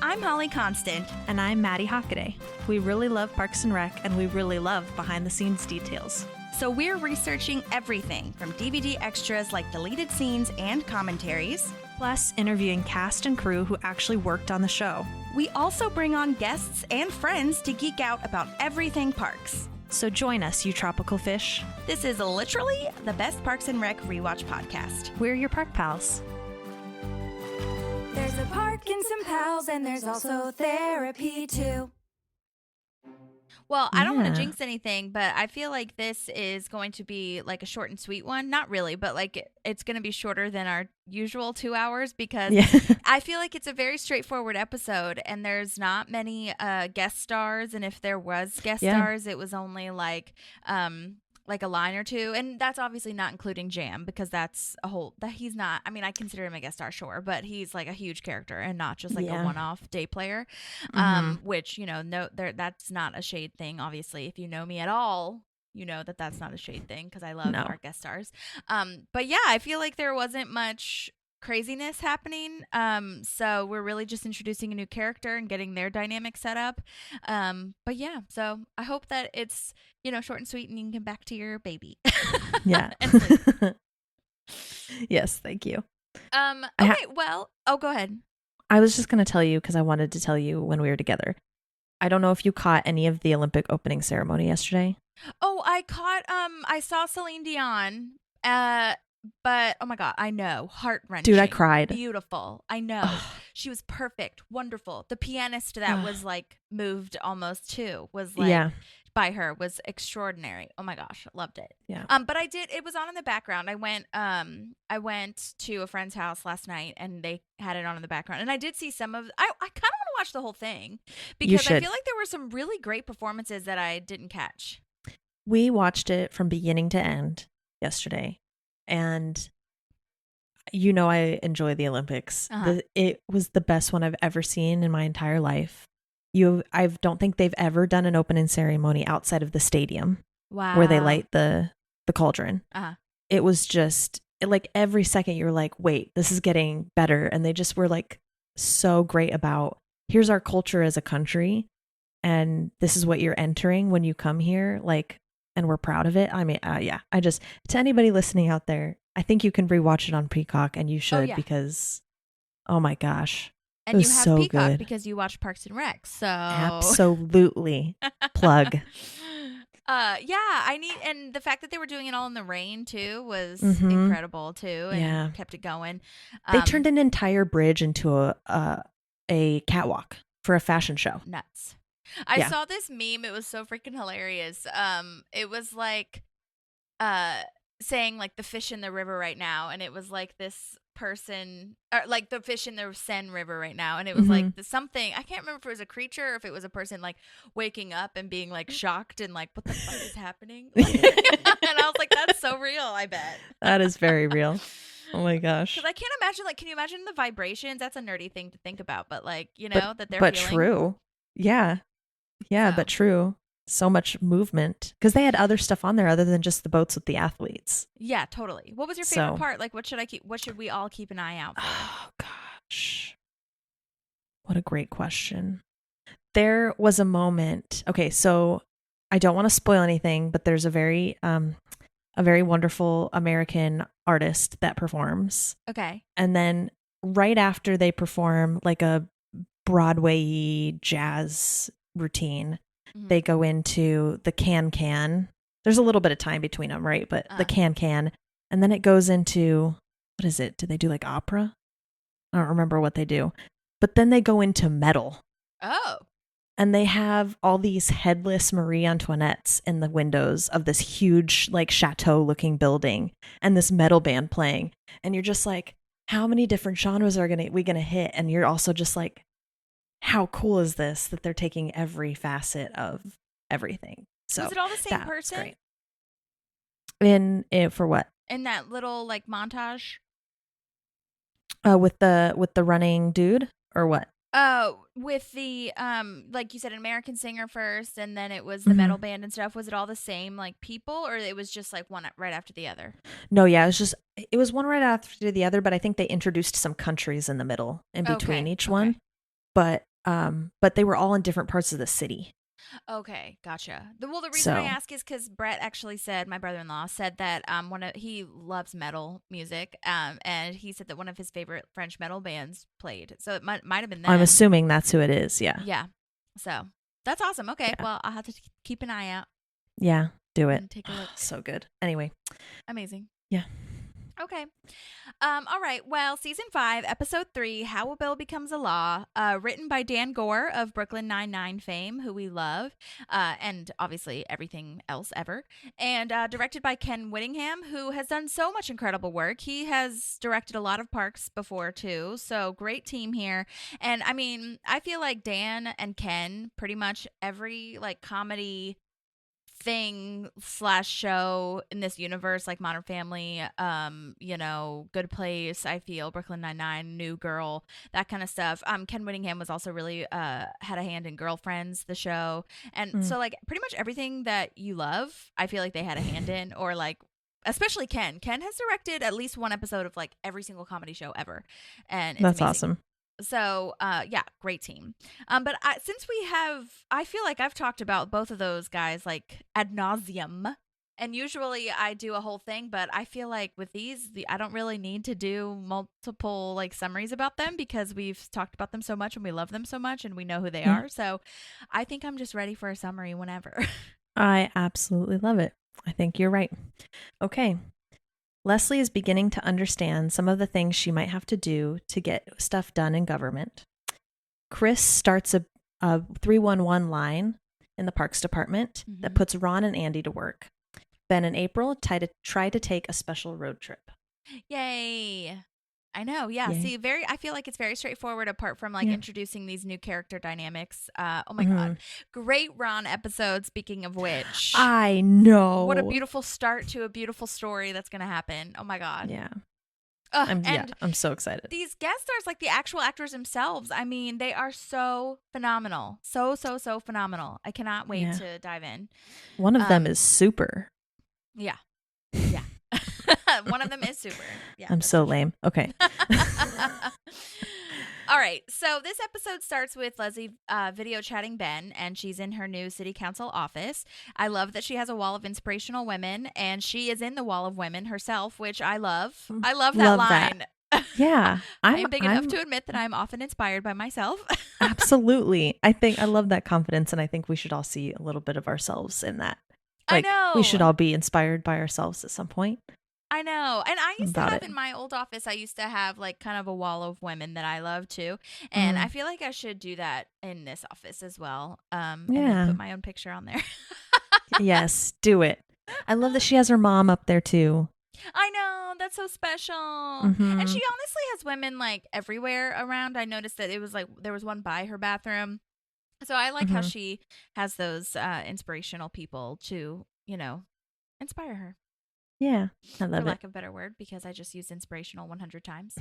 I'm Holly Constant. And I'm Maddie Hockaday. We really love Parks and Rec, and we really love behind-the-scenes details. So we're researching everything from DVD extras like deleted scenes and commentaries, plus interviewing cast and crew who actually worked on the show. We also bring on guests and friends to geek out about everything parks. So join us, you tropical fish. This is literally the best Parks and Rec rewatch podcast. We're your park pals. There's a park and some pals, and there's also therapy too. Well, I don't want to jinx anything, but I feel like this is going to be like a short and sweet one. Not really, but like it's going to be shorter than our usual 2 hours because I feel like it's a very straightforward episode and there's not many guest stars. And if there was guest stars, it was only like a line or two. And that's obviously not including Jamm because that's he's not, I mean, I consider him a guest star, sure, but he's like a huge character and not just like a one-off day player, which, that's not a shade thing. Obviously, if you know me at all, you know that that's not a shade thing because I love our guest stars. But yeah, I feel like there wasn't much craziness happening, so we're really just introducing a new character and getting their dynamic set up, but yeah, so I hope that it's short and sweet and you can get back to your baby. Yes, thank you. Okay, go ahead. I was just going to tell you because I wanted to tell you when we were together. I don't know if you caught any of the Olympic opening ceremony yesterday. I saw Celine Dion, but oh my God, I know, heart-wrenching. Dude, I cried. Beautiful. I know. She was perfect, wonderful. The pianist that was like moved almost too was like by her was extraordinary. Oh my gosh, loved it. Yeah. But it was on in the background. I went to a friend's house last night and they had it on in the background. And I did see some of I kind of want to watch the whole thing because I feel like there were some really great performances that I didn't catch. We watched it from beginning to end yesterday. And I enjoy the Olympics. It was the best one I've ever seen in my entire life. I don't think they've ever done an opening ceremony outside of the stadium. Wow. Where they light the cauldron. It was just like every second you're like, wait, this is getting better. And they just were like so great about here's our culture as a country. And this is what you're entering when you come here. Like, and we're proud of it. I mean, to anybody listening out there, I think you can rewatch it on Peacock and you should because, oh my gosh. And you have Peacock because you watch Parks and Rec. So absolutely. Plug. And the fact that they were doing it all in the rain too was incredible too. And kept it going. They turned an entire bridge into a catwalk for a fashion show. Nuts. I saw this meme. It was so freaking hilarious. It was like saying like the fish in the river right now. And it was like this person or like the fish in the Seine River right now. And it was like something, I can't remember if it was a creature or if it was a person like waking up and being like shocked and like, what the fuck is happening? And I was like, that's so real, I bet. That is very real. Oh my gosh. Because I can't imagine, like, can you imagine the vibrations? That's a nerdy thing to think about, but like, that they're but feeling. True. Yeah. Yeah, but true. So much movement because they had other stuff on there other than just the boats with the athletes. Yeah, totally. What was your favorite part? Like, what should we all keep an eye out for? Oh gosh, what a great question. There was a moment. Okay, so I don't want to spoil anything, but there's a very wonderful American artist that performs. Okay, and then right after they perform like a Broadway jazz routine. They go into the can. There's a little bit of time between them, right? But the can. And then it goes into, what is it? Do they do like opera? I don't remember what they do. But then they go into metal. Oh. And they have all these headless Marie Antoinettes in the windows of this huge like chateau looking building and this metal band playing. And you're just like, how many different genres are we gonna hit? And you're also just like, how cool is this that they're taking every facet of everything? So was it all the same person? Great. For what? In that little like montage? With the running dude or what? With the like you said, an American singer first, and then it was the metal band and stuff. Was it all the same like people, or it was just like one right after the other? No, yeah, it was one right after the other, but I think they introduced some countries in the middle in between each one. But But they were all in different parts of the city. Okay, gotcha. The reason I ask is because Brett actually said, my brother-in-law said that he loves metal music, and he said that one of his favorite French metal bands played. So it might have been them. I'm assuming that's who it is. Yeah. Yeah. So that's awesome. Okay, well, I'll have to keep an eye out. Yeah, do it. And take a look. So good. Anyway. Amazing. Yeah. Okay. All right. Well, season 5, episode 3, How a Bill Becomes a Law, written by Dan Gore of Brooklyn Nine-Nine fame, who we love, and obviously everything else ever, and directed by Ken Whittingham, who has done so much incredible work. He has directed a lot of parks before, too, so great team here. And, I mean, I feel like Dan and Ken, pretty much every, like, comedy thing / show in this universe, like Modern Family, Good Place, I feel, Brooklyn Nine-Nine, New Girl, that kind of stuff. Ken Whittingham was also really had a hand in Girlfriends, the show, and so like pretty much everything that you love, I feel like they had a hand in, or like especially Ken. Ken has directed at least one episode of like every single comedy show ever, and it's that's amazing. awesome. So, yeah, great team. But since I feel like I've talked about both of those guys like ad nauseum, and usually I do a whole thing, but I feel like with these, I don't really need to do multiple like summaries about them because we've talked about them so much and we love them so much and we know who they are. So I think I'm just ready for a summary whenever. I absolutely love it. I think you're right. Okay. Leslie is beginning to understand some of the things she might have to do to get stuff done in government. Chris starts a 311 line in the Parks Department that puts Ron and Andy to work. Ben and April try to take a special road trip. Yay. I know. Yeah. Yay. See, I feel like it's very straightforward apart from like introducing these new character dynamics. Oh my God. Great Ron episode. Speaking of which, I know. What a beautiful start to a beautiful story that's going to happen. Oh my God. Yeah. I'm so excited. These guest stars, like the actual actors themselves, I mean, they are so phenomenal. So phenomenal. I cannot wait to dive in. One of them is super. Yeah. Yeah. One of them is super. Yeah, I'm so lame. Okay. All right. So this episode starts with Leslie video chatting Ben, and she's in her new city council office. I love that she has a wall of inspirational women, and she is in the wall of women herself, which I love. I love that line. That. Yeah. I'm big enough to admit that I'm often inspired by myself. Absolutely. I love that confidence, and I think we should all see a little bit of ourselves in that. Like, I know. We should all be inspired by ourselves at some point. I know. And I used to have in my old office, I used to have like kind of a wall of women that I love too. And I feel like I should do that in this office as well. And then put my own picture on there. Yes, do it. I love that she has her mom up there too. I know. That's so special. And she honestly has women like everywhere around. I noticed that it was like there was one by her bathroom. So I like how she has those inspirational people to, inspire her. Yeah, I love it. For lack of a better word, because I just used inspirational 100 times.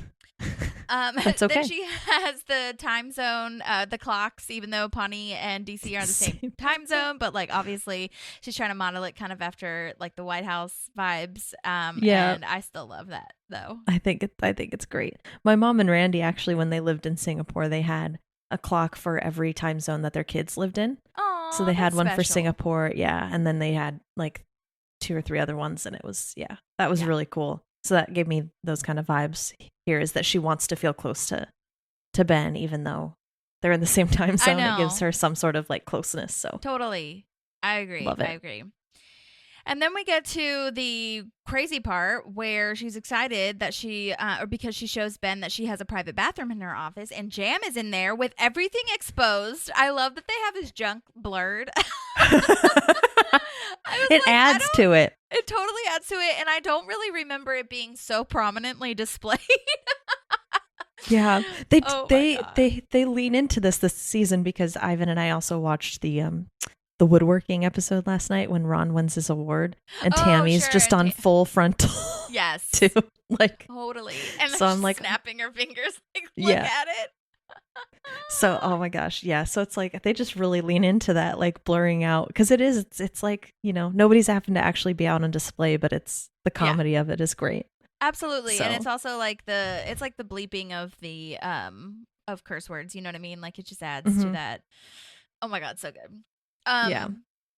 That's okay. Then she has the time zone, the clocks, even though Pawnee and DC are the same time zone. But, like, obviously, she's trying to model it kind of after, like, the White House vibes. And I still love that, though. I think it's great. My mom and Randy, actually, when they lived in Singapore, they had a clock for every time zone that their kids lived in. Oh, so they had one special. for Singapore, and then they had, like, 2 or 3 other ones, and it was that was really cool. So that gave me those kind of vibes here, is that she wants to feel close to Ben even though they're in the same time zone. It gives her some sort of like closeness. So totally, I agree. Love it. I agree. And then we get to the crazy part where she's excited that because she shows Ben that she has a private bathroom in her office, and Jamm is in there with everything exposed. I love that they have his junk blurred. It adds to it. It totally adds to it, and I don't really remember it being so prominently displayed. Yeah, they lean into this season, because Ivan and I also watched the woodworking episode last night when Ron wins his award, and Tammy's just on full frontal. Yes, too, like totally, and so I'm like snapping her fingers, like look at it. So, oh my gosh, yeah. So it's like they just really lean into that, like blurring out, because it's like, nobody's having to actually be out on display, but it's the comedy of it is great. Absolutely, so. And it's also like the bleeping of the of curse words. You know what I mean? Like it just adds to that. Oh my God, so good.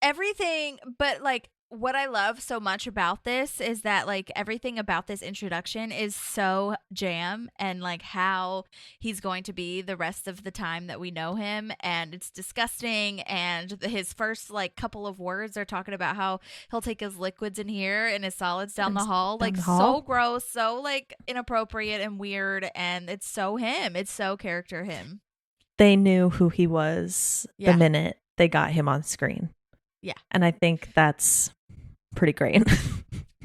Everything, but like what I love so much about this is that like everything about this introduction is so Jamm and like how he's going to be the rest of the time that we know him, and it's disgusting. And his first like couple of words are talking about how he'll take his liquids in here and his solids down the hall, like so gross, so like inappropriate and weird, and it's so him. It's so character him. They knew who he was the minute they got him on screen. Yeah. And I think that's pretty great.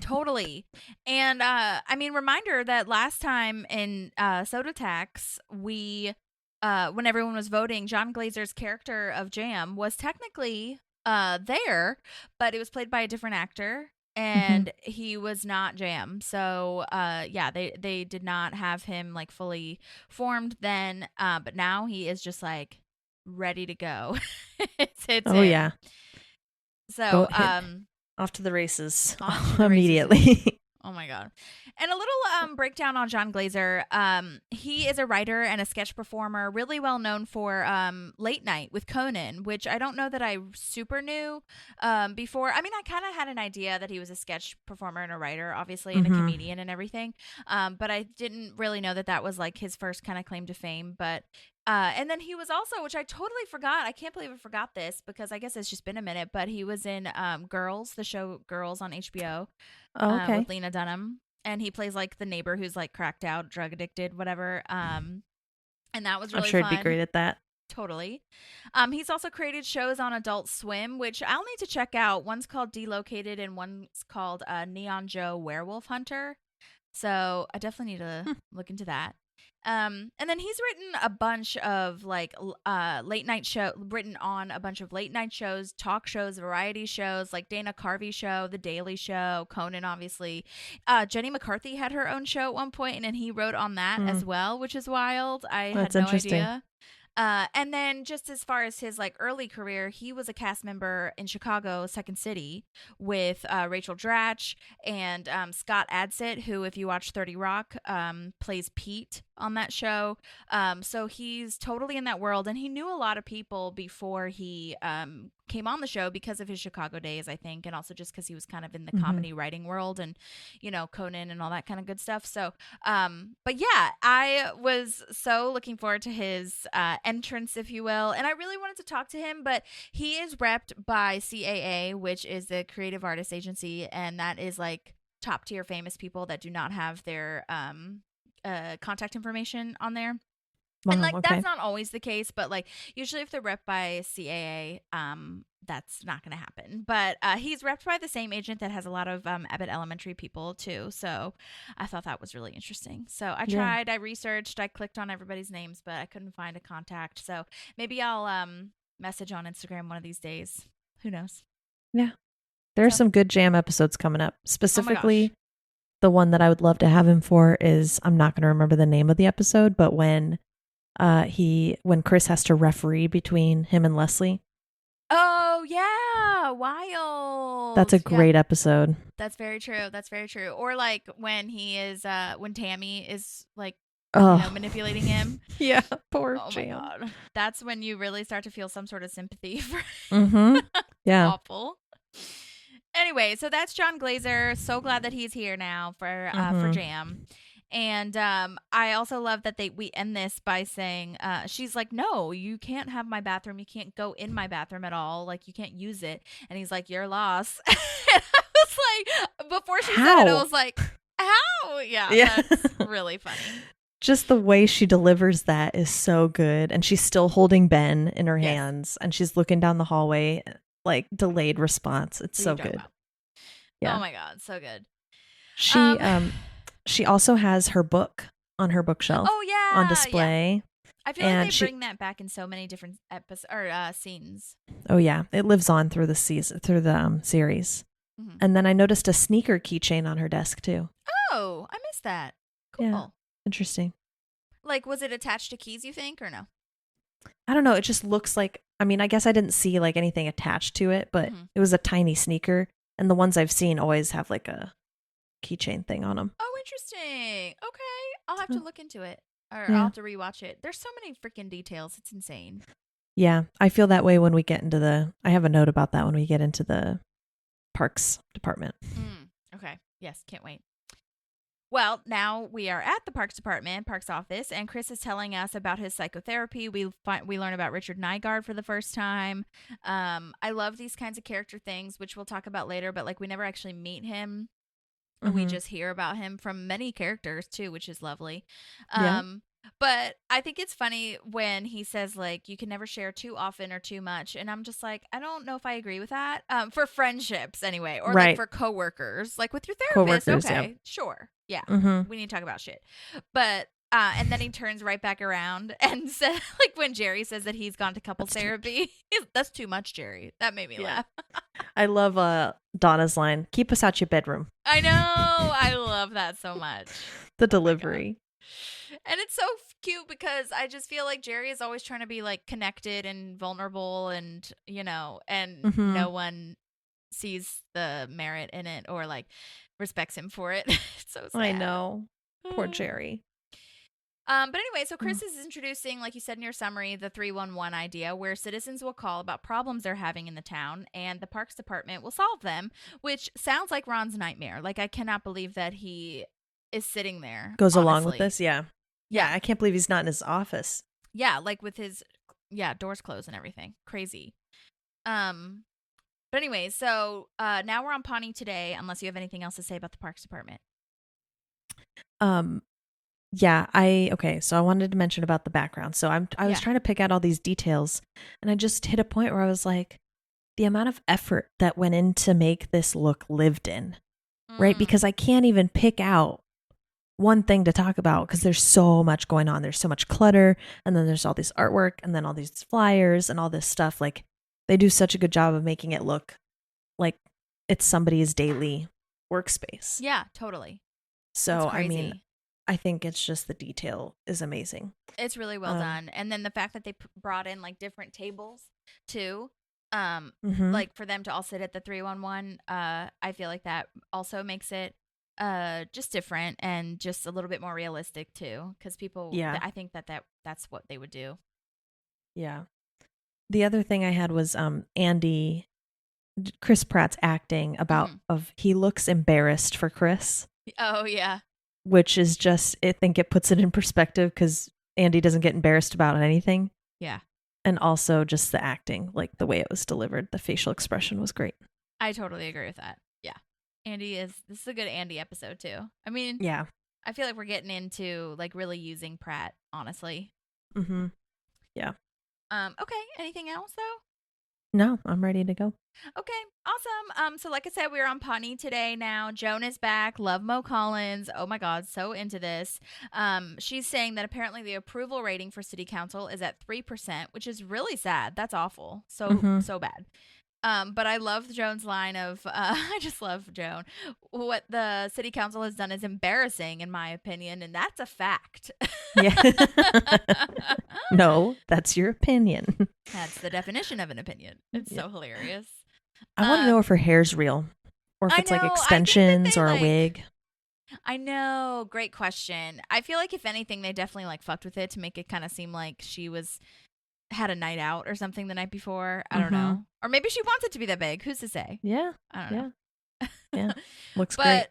Totally. And I mean, reminder that last time in Soda Tax, we when everyone was voting, Jon Glaser's character of Jamm was technically there, but it was played by a different actor, and he was not Jamm. So they did not have him like fully formed then, but now he is just like ready to go. it's yeah. So off to the races immediately. Oh my God. And a little breakdown on Jon Glaser. He is a writer and a sketch performer, really well known for Late Night with Conan, which I don't know that I super knew before. I mean, I kind of had an idea that he was a sketch performer and a writer, obviously, and a comedian and everything. But I didn't really know that was like his first kind of claim to fame. But and then he was also, which I totally forgot. I can't believe I forgot this because I guess it's just been a minute, but he was in Girls, the show Girls on HBO. With Lena Dunham, and he plays like the neighbor who's like cracked out, drug addicted, whatever. And that was really I'm sure fun. He'd be great at that. Totally. He's also created shows on Adult Swim, which I'll need to check out. One's called Delocated and one's called Neon Joe Werewolf Hunter. So I definitely need to look into that. And then he's written a bunch of like written on a bunch of late night shows, talk shows, variety shows, like Dana Carvey show, The Daily Show, Conan, obviously. Jenny McCarthy had her own show at one point, and then he wrote on that as well, which is wild. I had no idea. And then just as far as his like early career, he was a cast member in Chicago, Second City, with Rachel Dratch and Scott Adsit, who, if you watch 30 Rock, plays Pete on that show. So he's totally in that world, and he knew a lot of people before he came on the show because of his Chicago days, I think, and also just because he was kind of in the comedy writing world and, you know, Conan and all that kind of good stuff. So, but yeah, I was so looking forward to his entrance, if you will, and I really wanted to talk to him, but he is repped by CAA, which is the Creative Artists Agency, and that is like top tier famous people that do not have their contact information on there. Wow, and like that's not always the case, but like usually if they're repped by CAA, that's not going to happen. But he's repped by the same agent that has a lot of Abbott Elementary people too. So I thought that was really interesting. So I tried, I researched, I clicked on everybody's names, but I couldn't find a contact. So maybe I'll message on Instagram one of these days. Who knows? Yeah, there are some good Jamm episodes coming up. Specifically, the one that I would love to have him for is, I'm not going to remember the name of the episode, but when Chris has to referee between him and Leslie. Oh yeah, wild. That's a great episode. That's very true. That's very true. Or like when he is when Tammy is like manipulating him. Yeah, poor Jamm. Oh my God. That's when you really start to feel some sort of sympathy for Yeah. Awful. Anyway, so that's Jon Glaser. So glad that he's here now for Jamm. And I also love that we end this by saying, she's like, no, you can't have my bathroom. You can't go in my bathroom at all. Like, you can't use it. And he's like, your loss. And I was like, before she said it, I was like, how? Yeah, that's really funny. Just the way she delivers that is so good. And she's still holding Ben in her hands. And she's looking down the hallway, like delayed response. It's so good. Yeah. Oh my God. So good. She also has her book on her bookshelf. Oh yeah, on display. Yeah. I feel like they bring that back in so many different episodes or scenes. Oh yeah, it lives on through the season, through the series. Mm-hmm. And then I noticed a sneaker keychain on her desk too. Oh, I missed that. Cool. Yeah, interesting. Like, was it attached to keys, you think, or no? I don't know. It just looks like. I mean, I guess I didn't see like anything attached to it, but it was a tiny sneaker, and the ones I've seen always have like a keychain thing on them. Oh, interesting. Okay, I'll have to look into it. Or I'll have to rewatch it. There's so many freaking details. It's insane. Yeah, I feel that way when we get into I have a note about that when we get into the parks department. Okay. Yes, can't wait. Well, now we are at the parks office, and Chris is telling us about his psychotherapy. We learn about Richard Nygaard for the first time. I love these kinds of character things, which we'll talk about later, but like we never actually meet him. We just hear about him from many characters too, which is lovely. But I think it's funny when he says like you can never share too often or too much, and I'm just like, I don't know if I agree with that. For friendships anyway, or like for coworkers, like with your therapist. Okay, sure, yeah, we need to talk about shit. But and then he turns right back around and says, like when Jerry says that he's gone to couples therapy, that's too much, Jerry. That made me laugh. I love Donna's line, keep us out your bedroom. I know. I love that so much. The delivery. And it's so cute because I just feel like Jerry is always trying to be like connected and vulnerable and, you know, and no one sees the merit in it or like respects him for it. It's so sad. I know. Poor Jerry. But anyway, so Chris is introducing, like you said in your summary, the 311 idea where citizens will call about problems they're having in the town and the parks department will solve them, which sounds like Ron's nightmare. Like, I cannot believe that he is sitting there. Goes along with this. Yeah. Yeah. I can't believe he's not in his office. Yeah. Like with his, doors closed and everything. Crazy. But anyway, so now we're on Pawnee today, unless you have anything else to say about the parks department. Yeah, so I wanted to mention about the background. So I was trying to pick out all these details, and I just hit a point where I was like, the amount of effort that went in to make this look lived in, right? Because I can't even pick out one thing to talk about because there's so much going on. There's so much clutter, and then there's all this artwork, and then all these flyers and all this stuff. Like, they do such a good job of making it look like it's somebody's daily workspace. Yeah, totally. So, I mean, I think it's just the detail is amazing. It's really well done. And then the fact that they brought in like different tables too, like for them to all sit at the 311, I feel like that also makes it just different and just a little bit more realistic too. Because people, I think that's what they would do. Yeah. The other thing I had was Chris Pratt's acting about he looks embarrassed for Chris. Oh, yeah. Which is just, I think it puts it in perspective because Andy doesn't get embarrassed about anything. Yeah. And also just the acting, like the way it was delivered, the facial expression was great. I totally agree with that. Yeah. This is a good Andy episode too. I mean, yeah. I feel like we're getting into like really using Pratt, honestly. Yeah. Okay. Anything else though? No, I'm ready to go. Okay, awesome. So like I said, we're on Pawnee today now. Joan is back. Love Mo Collins. Oh my God, so into this. She's saying that apparently the approval rating for city council is at 3%, which is really sad. That's awful. So bad. But I love Joan's line of, I just love Joan. What the city council has done is embarrassing, in my opinion, and that's a fact. Yeah. No, that's your opinion. That's the definition of an opinion. It's so hilarious. I want to know if her hair's real or if it's like extensions or a wig. I know. Great question. I feel like if anything, they definitely like fucked with it to make it kind of seem like she had a night out or something the night before. I don't know. Or maybe she wants it to be that big. Who's to say? Yeah. I don't know. Yeah. Looks great.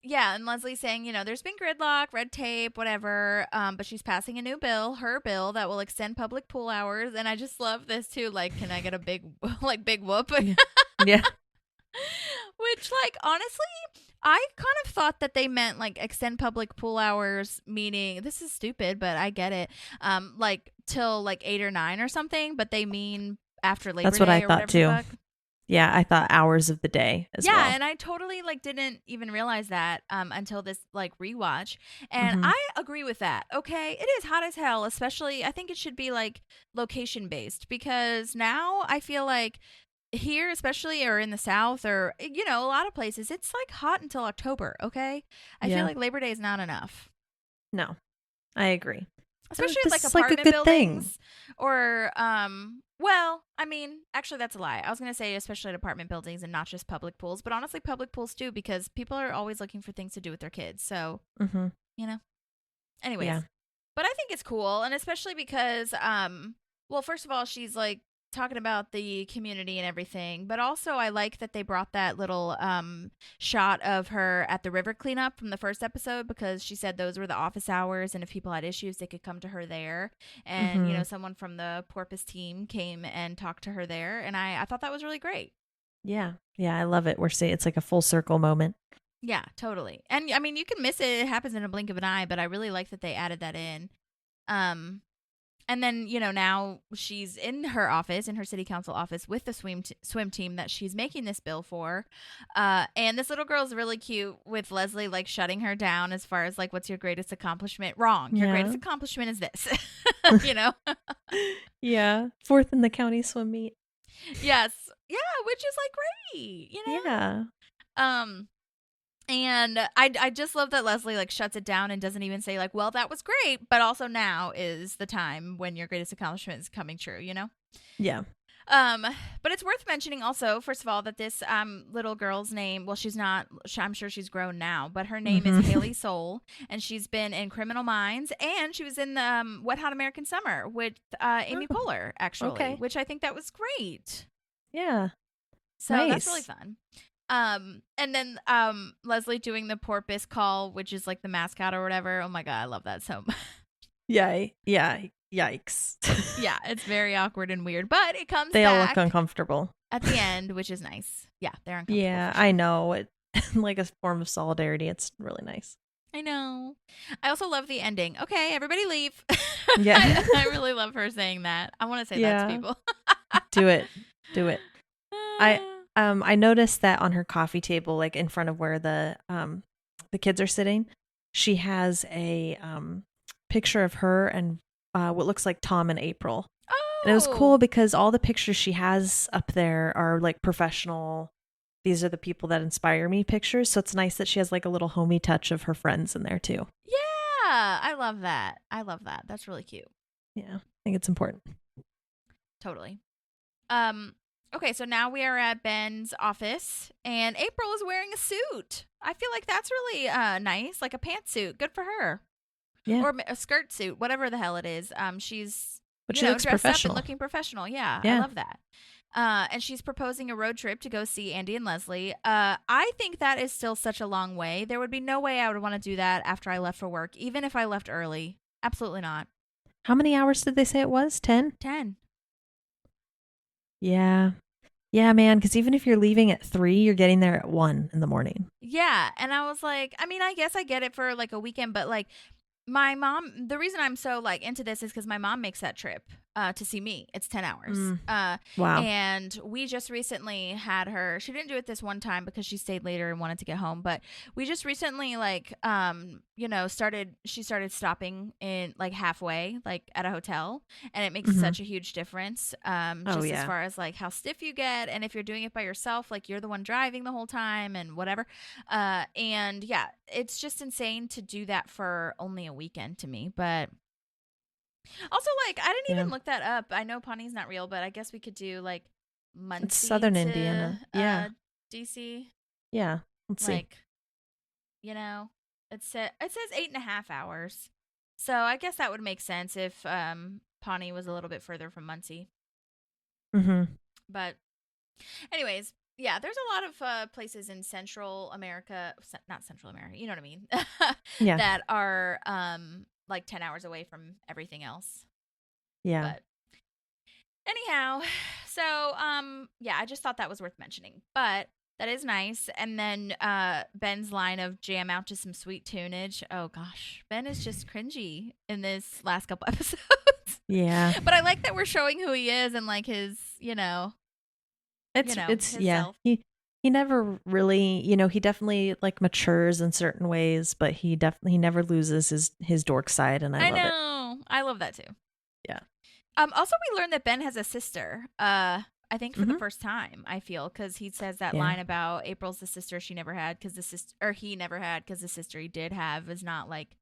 Yeah, and Leslie's saying, there's been gridlock, red tape, whatever, but she's passing a new bill, her bill, that will extend public pool hours, and I just love this, too. Like, can I get a big whoop? Yeah. Which, like, honestly, I kind of thought that they meant, like, extend public pool hours, meaning, this is stupid, but I get it, like, till, like, 8 or 9 or something, but they mean after Labor Day. That's what I thought, too. Yeah, I thought hours of the day as well. Yeah, and I totally like didn't even realize that until this like rewatch. And I agree with that. Okay, it is hot as hell, especially I think it should be like location based because now I feel like here, especially or in the South or a lot of places, it's like hot until October, okay? I feel like Labor Day is not enough. No. I agree. Especially like apartment buildings or well, I mean, actually that's a lie. I was going to say especially at apartment buildings and not just public pools, but honestly public pools too because people are always looking for things to do with their kids. So, anyways. Yeah. But I think it's cool, and especially because, well, first of all, she's like talking about the community and everything, but also I like that they brought that little shot of her at the river cleanup from the first episode, because she said those were the office hours, and if people had issues, they could come to her there. And, you know, someone from the Porpoise team came and talked to her there, and I thought that was really great. Yeah. Yeah, I love it. We're saying it's like a full circle moment. Yeah, totally. And I mean, you can miss it. It happens in a blink of an eye, but I really like that they added that in. And then, you know, now she's in her office, in her city council office, with the swim team that she's making this bill for. And this little girl's really cute, with Leslie like shutting her down as far as like, what's your greatest accomplishment? Wrong. Your greatest accomplishment is this, you know? Yeah. 4th in the county swim meet. Yes. Yeah. Which is like great, you know? Yeah. And I just love that Leslie like shuts it down and doesn't even say like, well, that was great, but also now is the time when your greatest accomplishment is coming true, you know? Yeah. But it's worth mentioning also, first of all, that this little girl's name, well, she's not, I'm sure she's grown now, but her name is Haley Soul, and she's been in Criminal Minds, and she was in the Wet Hot American Summer with Amy Poehler, actually, which I think that was great. Yeah. So that's really fun. And then Leslie doing the porpoise call, which is like the mascot or whatever. Oh my God, I love that so much. Yeah. Yikes. Yeah, it's very awkward and weird, but it comes They all back look uncomfortable at the end, which is nice. Yeah, they're uncomfortable. Yeah, I know. It like a form of solidarity. It's really nice. I know. I also love the ending. Okay, everybody leave. Yeah. I really love her saying that. I want to say that to people. Do it. I noticed that on her coffee table, like in front of where the kids are sitting, she has a picture of her and what looks like Tom and April. Oh. And it was cool because all the pictures she has up there are like professional. These are the people that inspire me pictures. So it's nice that she has like a little homey touch of her friends in there too. Yeah, I love that. That's really cute. Yeah, I think it's important. Totally. Okay, so now we are at Ben's office, and April is wearing a suit. I feel like that's really nice, like a pantsuit. Good for her. Yeah. Or a skirt suit, whatever the hell it is. She's she looks dressed professional. up and looking professional. Yeah, I love that. And she's proposing a road trip to go see Andy and Leslie. I think that is still such a long way. There would be no way I would want to do that after I left for work, even if I left early. Absolutely not. How many hours did they say it was? 10? 10. Yeah. Yeah, man, because even if you're leaving at 3, you're getting there at 1 in the morning. Yeah, and I was like, I mean, I guess I get it for like a weekend, but like my mom, the reason I'm so like into this is because my mom makes that trip to see me. It's 10 hours. Wow. And we just recently had her, she didn't do it this one time because she stayed later and wanted to get home, but we just recently like, she started stopping in like halfway, like at a hotel, and it makes such a huge difference. As far as like how stiff you get. And if you're doing it by yourself, like you're the one driving the whole time and whatever. And yeah, it's just insane to do that for only a weekend to me, but also, like, I didn't even look that up. I know Pawnee's not real, but I guess we could do, like, Muncie it's southern to, Indiana. Yeah. D.C. Yeah. Let's see. Like, you know, it says 8.5 hours. So I guess that would make sense if Pawnee was a little bit further from Muncie. But anyways, yeah, there's a lot of places in Central America, not Central America, you know what I mean? That are like 10 hours away from everything else. Yeah. But anyhow, so I just thought that was worth mentioning. But that is nice. And then Ben's line of jam out to some sweet tunage. Oh gosh, Ben is just cringy in this last couple episodes. Yeah. But I like that we're showing who he is and like his, it's self. He never really, he definitely like matures in certain ways, but he never loses his dork side, and I love it. I love that too. Yeah. Also, we learned that Ben has a sister. I think for the first time, I feel, because he says that line about April's the sister she never had because he never had because the sister he did have is not like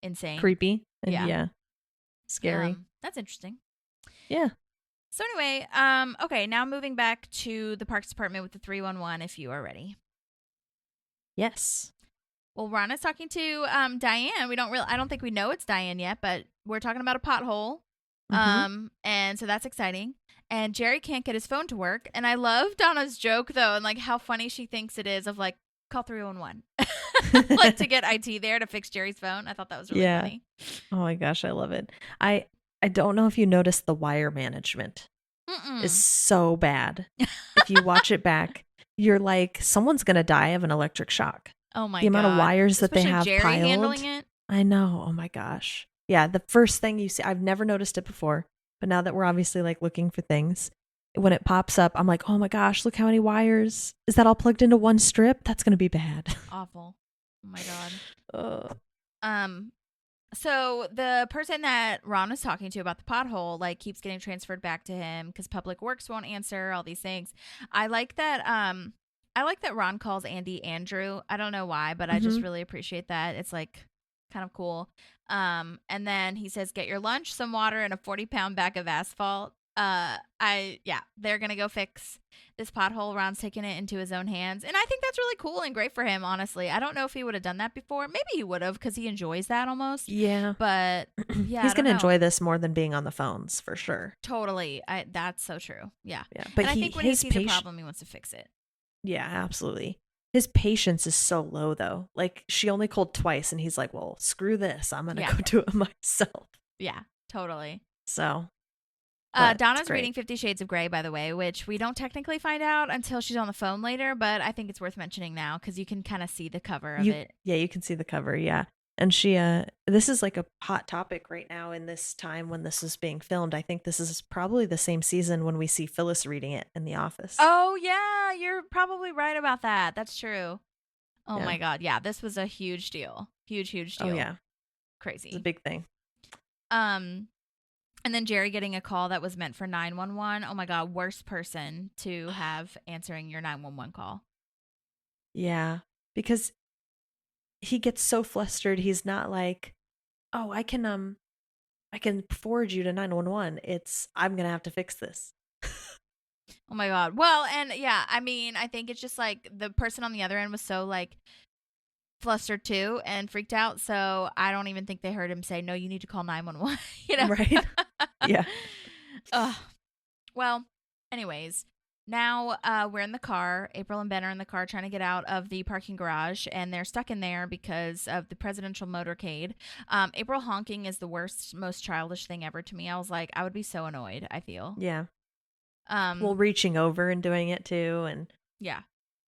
insane, creepy, and scary. That's interesting. Yeah. So anyway, okay, now moving back to the Parks Department with the 311, if you are ready. Yes. Well, Rana's talking to Diane. I don't think we know it's Diane yet, but we're talking about a pothole. And so that's exciting. And Jerry can't get his phone to work. And I love Donna's joke, though, and like how funny she thinks it is of like, call 311. Like to get IT there to fix Jerry's phone. I thought that was really funny. Oh my gosh, I love it. I don't know if you noticed the wire management is so bad. If you watch it back, you're like, someone's going to die of an electric shock. Oh my god. The amount of wires that Especially they have Jerry piled. handling it. I know. Oh my gosh. Yeah, the first thing you see, I've never noticed it before, but now that we're obviously like looking for things, when it pops up, I'm like, oh my gosh, look how many wires. Is that all plugged into one strip? That's going to be bad. Awful. Oh my god. So the person that Ron was talking to about the pothole like keeps getting transferred back to him because Public Works won't answer, all these things. I like that Ron calls Andy Andrew. I don't know why, but I just really appreciate that. It's like kind of cool. And then he says, get your lunch, some water, and a 40-pound bag of asphalt. They're gonna go fix this pothole. Ron's taking it into his own hands, and I think that's really cool and great for him. Honestly, I don't know if he would have done that before. Maybe he would have because he enjoys that almost. Yeah, but yeah, he's gonna enjoy this more than being on the phones for sure. Totally, that's so true. Yeah, But and I think when he sees a problem, he wants to fix it. Yeah, absolutely. His patience is so low, though. Like, she only called twice, and he's like, well, screw this. I'm going to go do it myself. Yeah, totally. So, Donna's reading 50 Shades of Grey, by the way, which we don't technically find out until she's on the phone later, but I think it's worth mentioning now because you can kind of see the cover of it. Yeah, you can see the cover, yeah. And she, this is like a hot topic right now in this time when this is being filmed. I think this is probably the same season when we see Phyllis reading it in The Office. Oh, yeah, you're probably right about that. That's true. Oh, my God. Yeah, this was a huge deal. Huge deal. Oh, yeah. Crazy. It's a big thing. And then Jerry getting a call that was meant for 911. Oh, my God. Worst person to have answering your 911 call. Yeah, because he gets so flustered. He's not like, oh, I can forward you to 911. It's, I'm going to have to fix this. Oh my God. Well, and yeah, I mean, I think it's just like the person on the other end was so like flustered too and freaked out. So I don't even think they heard him say, no, you need to call 911, you know? Right. Yeah. Well, anyways, now we're in the car. April and Ben are in the car trying to get out of the parking garage, and they're stuck in there because of the presidential motorcade. April honking is the worst, most childish thing ever to me. I was like, I would be so annoyed, I feel. Yeah. Well, reaching over and doing it too. And yeah.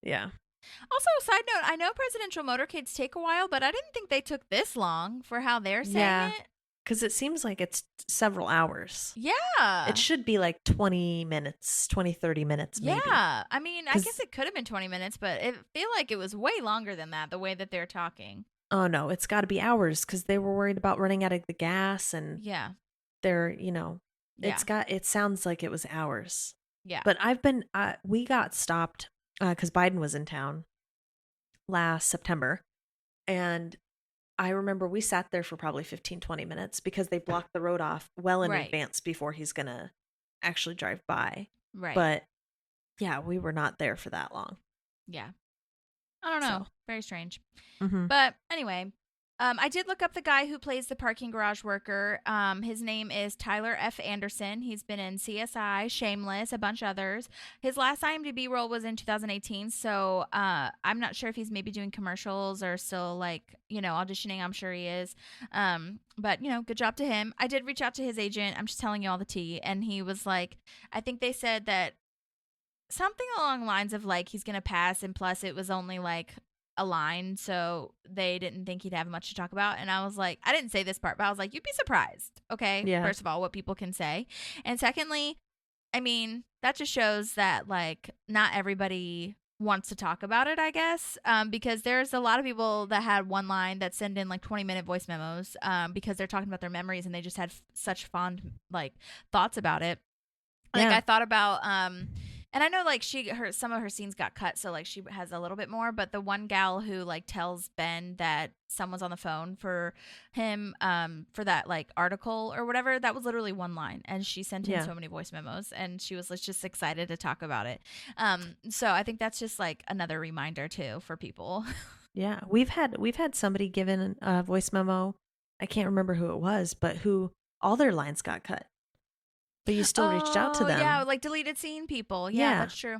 Also, side note, I know presidential motorcades take a while, but I didn't think they took this long for how they're saying it. Because it seems like it's several hours. Yeah. It should be like 20, 30 minutes maybe. Yeah. I mean, I guess it could have been 20 minutes, but I feel like it was way longer than that, the way that they're talking. Oh, no. It's got to be hours because they were worried about running out of the gas. And they're, it sounds like it was hours. Yeah. But we got stopped because Biden was in town last September. And I remember we sat there for probably 15, 20 minutes because they blocked the road off well in advance before he's going to actually drive by. Right. But yeah, we were not there for that long. Yeah. I don't know. So. Very strange. Mm-hmm. But anyway, I did look up the guy who plays the parking garage worker. His name is Tyler F. Anderson. He's been in CSI, Shameless, a bunch of others. His last IMDb role was in 2018, so I'm not sure if he's maybe doing commercials or still, like, auditioning. I'm sure he is. But, good job to him. I did reach out to his agent. I'm just telling you all the tea. And he was like, I think they said that something along the lines of, like, he's going to pass, and plus it was only, like, a line, so they didn't think he'd have much to talk about. And I was like, I didn't say this part, but I was like, you'd be surprised. Okay. Yeah. First of all, what people can say. And secondly, I mean, that just shows that, like, not everybody wants to talk about it, I guess. Because there's a lot of people that had one line that send in like 20-minute voice memos because they're talking about their memories and they just had such fond, like, thoughts about it. Like, I thought about, and I know, like, some of her scenes got cut, so, like, she has a little bit more, but the one gal who, like, tells Ben that someone's on the phone for him for that, like, article or whatever, that was literally one line, and she sent him so many voice memos, and she was, like, just excited to talk about it. So I think that's just, like, another reminder, too, for people. Yeah, we've had somebody given a voice memo I can't remember who it was, but who all their lines got cut. But you still reached out to them. Yeah, like deleted scene people. Yeah, that's true.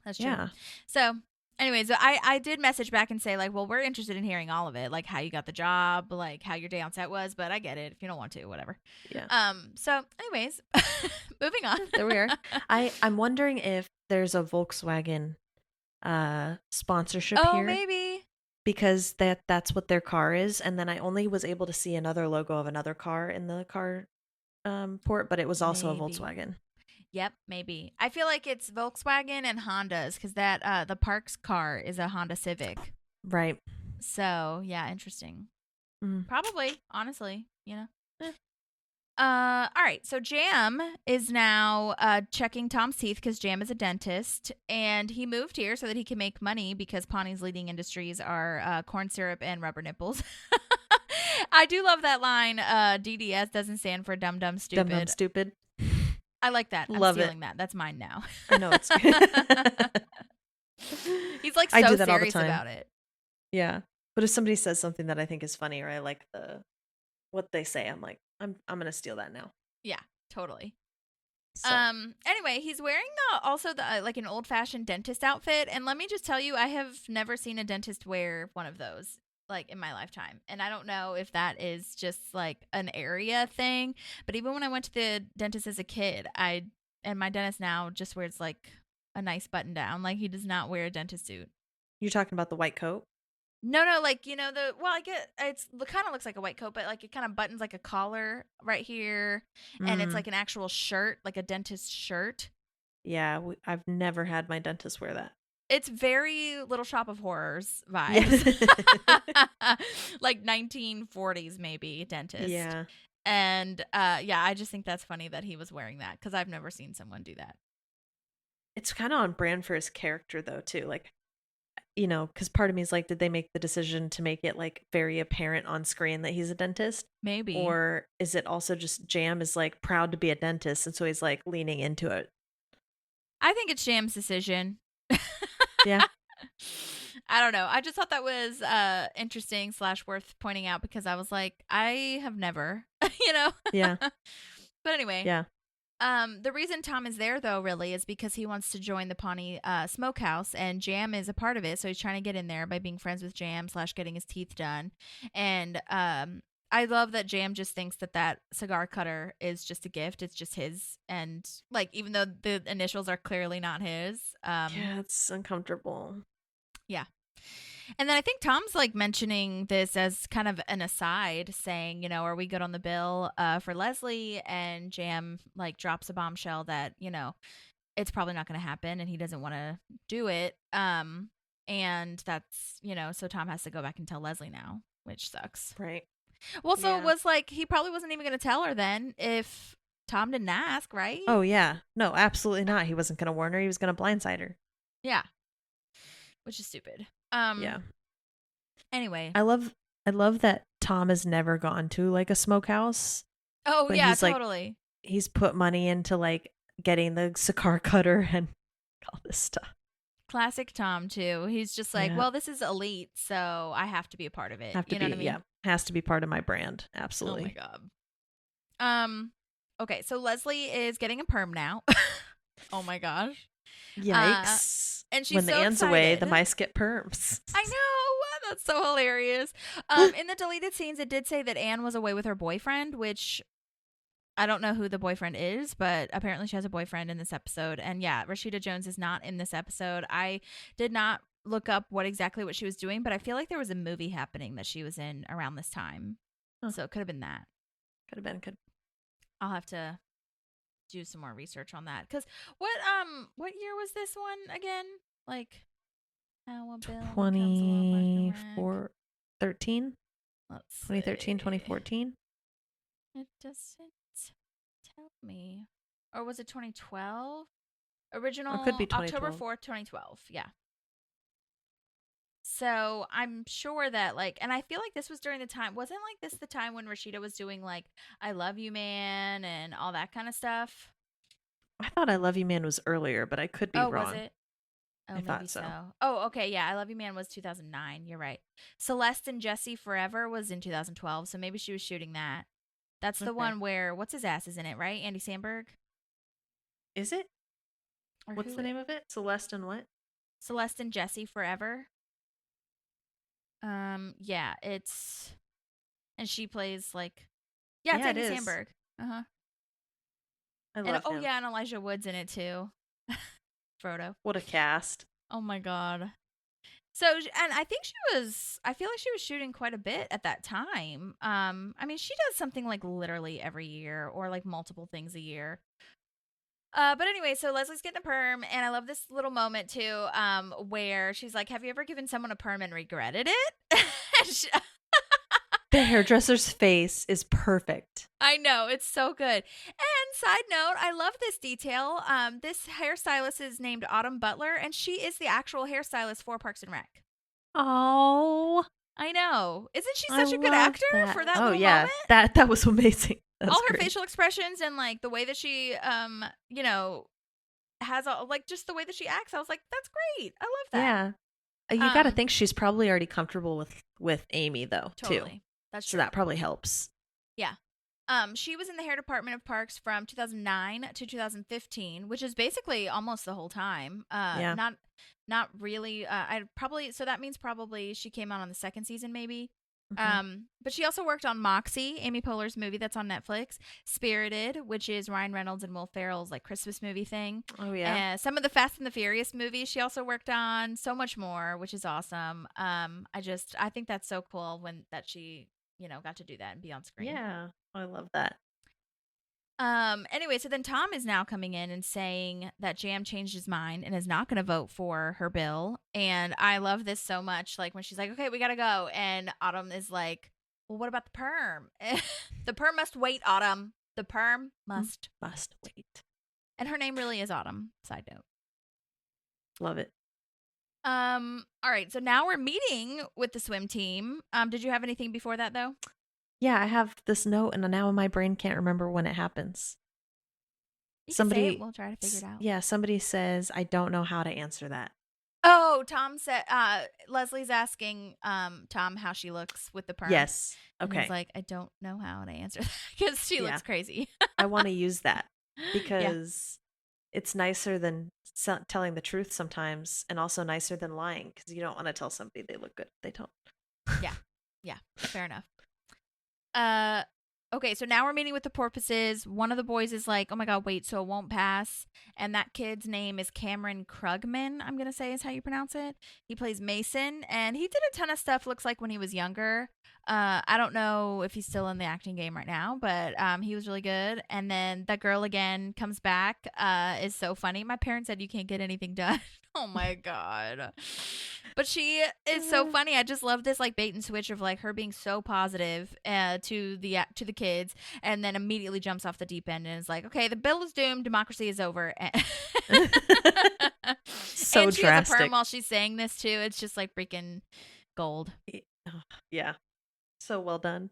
That's true. Yeah. So anyways, I did message back and say, like, well, we're interested in hearing all of it, like how you got the job, like how your day on set was, but I get it if you don't want to, whatever. Yeah. So anyways, moving on. There we are. I'm wondering if there's a Volkswagen sponsorship here. Oh, maybe. Because that's what their car is, and then I only was able to see another logo of another car in the car port, but it was also a Volkswagen. Yep, maybe. I feel like it's Volkswagen and Hondas because that the Parks car is a Honda Civic. Right. So yeah, interesting. Probably, honestly, you know. All right. So Jamm is now checking Tom's teeth because Jamm is a dentist, and he moved here so that he can make money because Pawnee's leading industries are corn syrup and rubber nipples. I do love that line. DDS doesn't stand for dumb dumb stupid. Dumb dumb stupid. I like that. I'm stealing that. That's mine now. I know it's good. He's like so serious about it. Yeah, but if somebody says something that I think is funny or I like what they say, I'm like, I'm gonna steal that now. Yeah, totally. So. Anyway, he's wearing also like an old fashioned dentist outfit, and let me just tell you, I have never seen a dentist wear one of those like in my lifetime, and I don't know if that is just like an area thing, but even when I went to the dentist as a kid, and my dentist now just wears like a nice button down, like he does not wear a dentist suit. You're talking about the white coat? No, like, you know, I get it kind of looks like a white coat, but like it kind of buttons like a collar right here, and it's like an actual shirt, like a dentist shirt. Yeah, I've never had my dentist wear that. It's very Little Shop of Horrors vibes. Like 1940s maybe dentist. Yeah. And I just think that's funny that he was wearing that because I've never seen someone do that. It's kind of on brand for his character though too, like, you know, because part of me is like, did they make the decision to make it like very apparent on screen that he's a dentist? Maybe. Or is it also just Jamm is like proud to be a dentist and so he's like leaning into it? I think it's Jamm's decision. Yeah. I don't know. I just thought that was interesting / worth pointing out because I was like, I have never, you know? Yeah. But anyway. Yeah. The reason Tom is there, though, really, is because he wants to join the Pawnee Smokehouse, and Jamm is a part of it. So he's trying to get in there by being friends with Jamm / getting his teeth done. And I love that Jamm just thinks that cigar cutter is just a gift. It's just his. And, like, even though the initials are clearly not his. Yeah, it's uncomfortable. Yeah. And then I think Tom's like mentioning this as kind of an aside, saying, you know, are we good on the bill for Leslie? And Jamm like drops a bombshell that, you know, it's probably not going to happen and he doesn't want to do it. And that's, you know, so Tom has to go back and tell Leslie now, which sucks. Right. Well, so it was like he probably wasn't even going to tell her then if Tom didn't ask, right? Oh, yeah. No, absolutely not. He wasn't going to warn her. He was going to blindside her. Yeah. Which is stupid. Yeah. Anyway. I love that Tom has never gone to like a smokehouse. Oh, yeah, totally. Like, he's put money into like getting the cigar cutter and all this stuff. Classic Tom, too. He's just like, well, this is elite, so I have to be a part of it. What I mean? Yeah. Has to be part of my brand. Absolutely. Oh, my God. Okay, so Leslie is getting a perm now. Oh, my gosh. Yikes. And she's when the so Anne's excited. Away, the mice get perms. I know. That's so hilarious. In the deleted scenes, it did say that Anne was away with her boyfriend, which I don't know who the boyfriend is, but apparently she has a boyfriend in this episode. And yeah, Rashida Jones is not in this episode. I did not look up what she was doing, but I feel like there was a movie happening that she was in around this time. Huh. So it could have been that. Could have been. I'll have to do some more research on that. Because what year was this one again? Like 2013? 2014? It doesn't tell me. Or was it 2012? Original, or could be October 4th, 2012. Yeah. So I'm sure that like, and I feel like this was during the time, wasn't like this the time when Rashida was doing like I Love You Man and all that kind of stuff? I thought I Love You Man was earlier, but I could be wrong. Was it? Oh, I maybe thought so. Oh, okay. Yeah. I Love You Man was 2009. You're right. Celeste and Jesse Forever was in 2012. So maybe she was shooting that. That's the one where, what's his ass is in it, right? Andy Samberg? Is it? Or What's the name of it? Celeste and what? Celeste and Jesse Forever. Yeah, it's, and she plays like, yeah, it's Andy Samberg. Uh-huh. I love him. Oh yeah, and Elijah Wood's in it too. Frodo. What a cast. Oh my god. So, and I think I feel like she was shooting quite a bit at that time. I mean, she does something like literally every year or like multiple things a year. But anyway, so Leslie's getting a perm, and I love this little moment too, where she's like, "Have you ever given someone a perm and regretted it?" The hairdresser's face is perfect. I know, it's so good. And side note, I love this detail. This hairstylist is named Autumn Butler, and she is the actual hairstylist for Parks and Rec. Oh, I know. Isn't she such a good actor for that little moment? That was amazing. All her facial expressions and like the way that she you know, has all, like, just the way that she acts. I was like, that's great. I love that. Yeah. You got to think she's probably already comfortable with Amy though, totally. too. That's so true. that probably helps. Yeah. She was in the hair department of Parks from 2009 to 2015, which is basically almost the whole time. Not really. So that means probably she came out on the second season, maybe. But she also worked on Moxie, Amy Poehler's movie that's on Netflix, Spirited, which is Ryan Reynolds and Will Ferrell's like Christmas movie thing. Oh yeah. Some of the Fast and the Furious movies she also worked on, so much more, which is awesome. I think that's so cool that she, got to do that and be on screen. Yeah, I love that. Anyway, so then Tom is now coming in and saying that Jamm changed his mind and is not going to vote for her bill. And I love this so much. Like when she's like, okay, we got to go. And Autumn is like, well, what about the perm? The perm must wait, Autumn. The perm must wait. And her name really is Autumn. Side note. Love it. All right. So now we're meeting with the swim team. Did you have anything before that though? Yeah, I have this note, and now my brain can't remember when it happens. Somebody, say it. We'll try to figure it out. Yeah, somebody says, I don't know how to answer that. Oh, Tom said, Leslie's asking Tom how she looks with the perm. Yes. Okay. And he's like, I don't know how to answer that because she looks crazy. I want to use that because it's nicer than telling the truth sometimes, and also nicer than lying because you don't want to tell somebody they look good if they don't. Yeah, fair enough. Okay, so now we're meeting with the porpoises. One of the boys is like, oh my god, wait, so it won't pass. And that kid's name is Cameron Krugman, I'm going to say is how you pronounce it. He plays Mason, and he did a ton of stuff, looks like, when he was younger. I don't know if he's still in the acting game right now, but he was really good. And then that girl again comes back, is so funny. My parents said you can't get anything done. Oh my god. But she is so funny. I just love this like bait and switch of like her being so positive to the kids, and then immediately jumps off the deep end and is like, okay, the bill is doomed, democracy is over. So and she drastic. has a perm while she's saying this too. It's just like freaking gold. Yeah. So well done.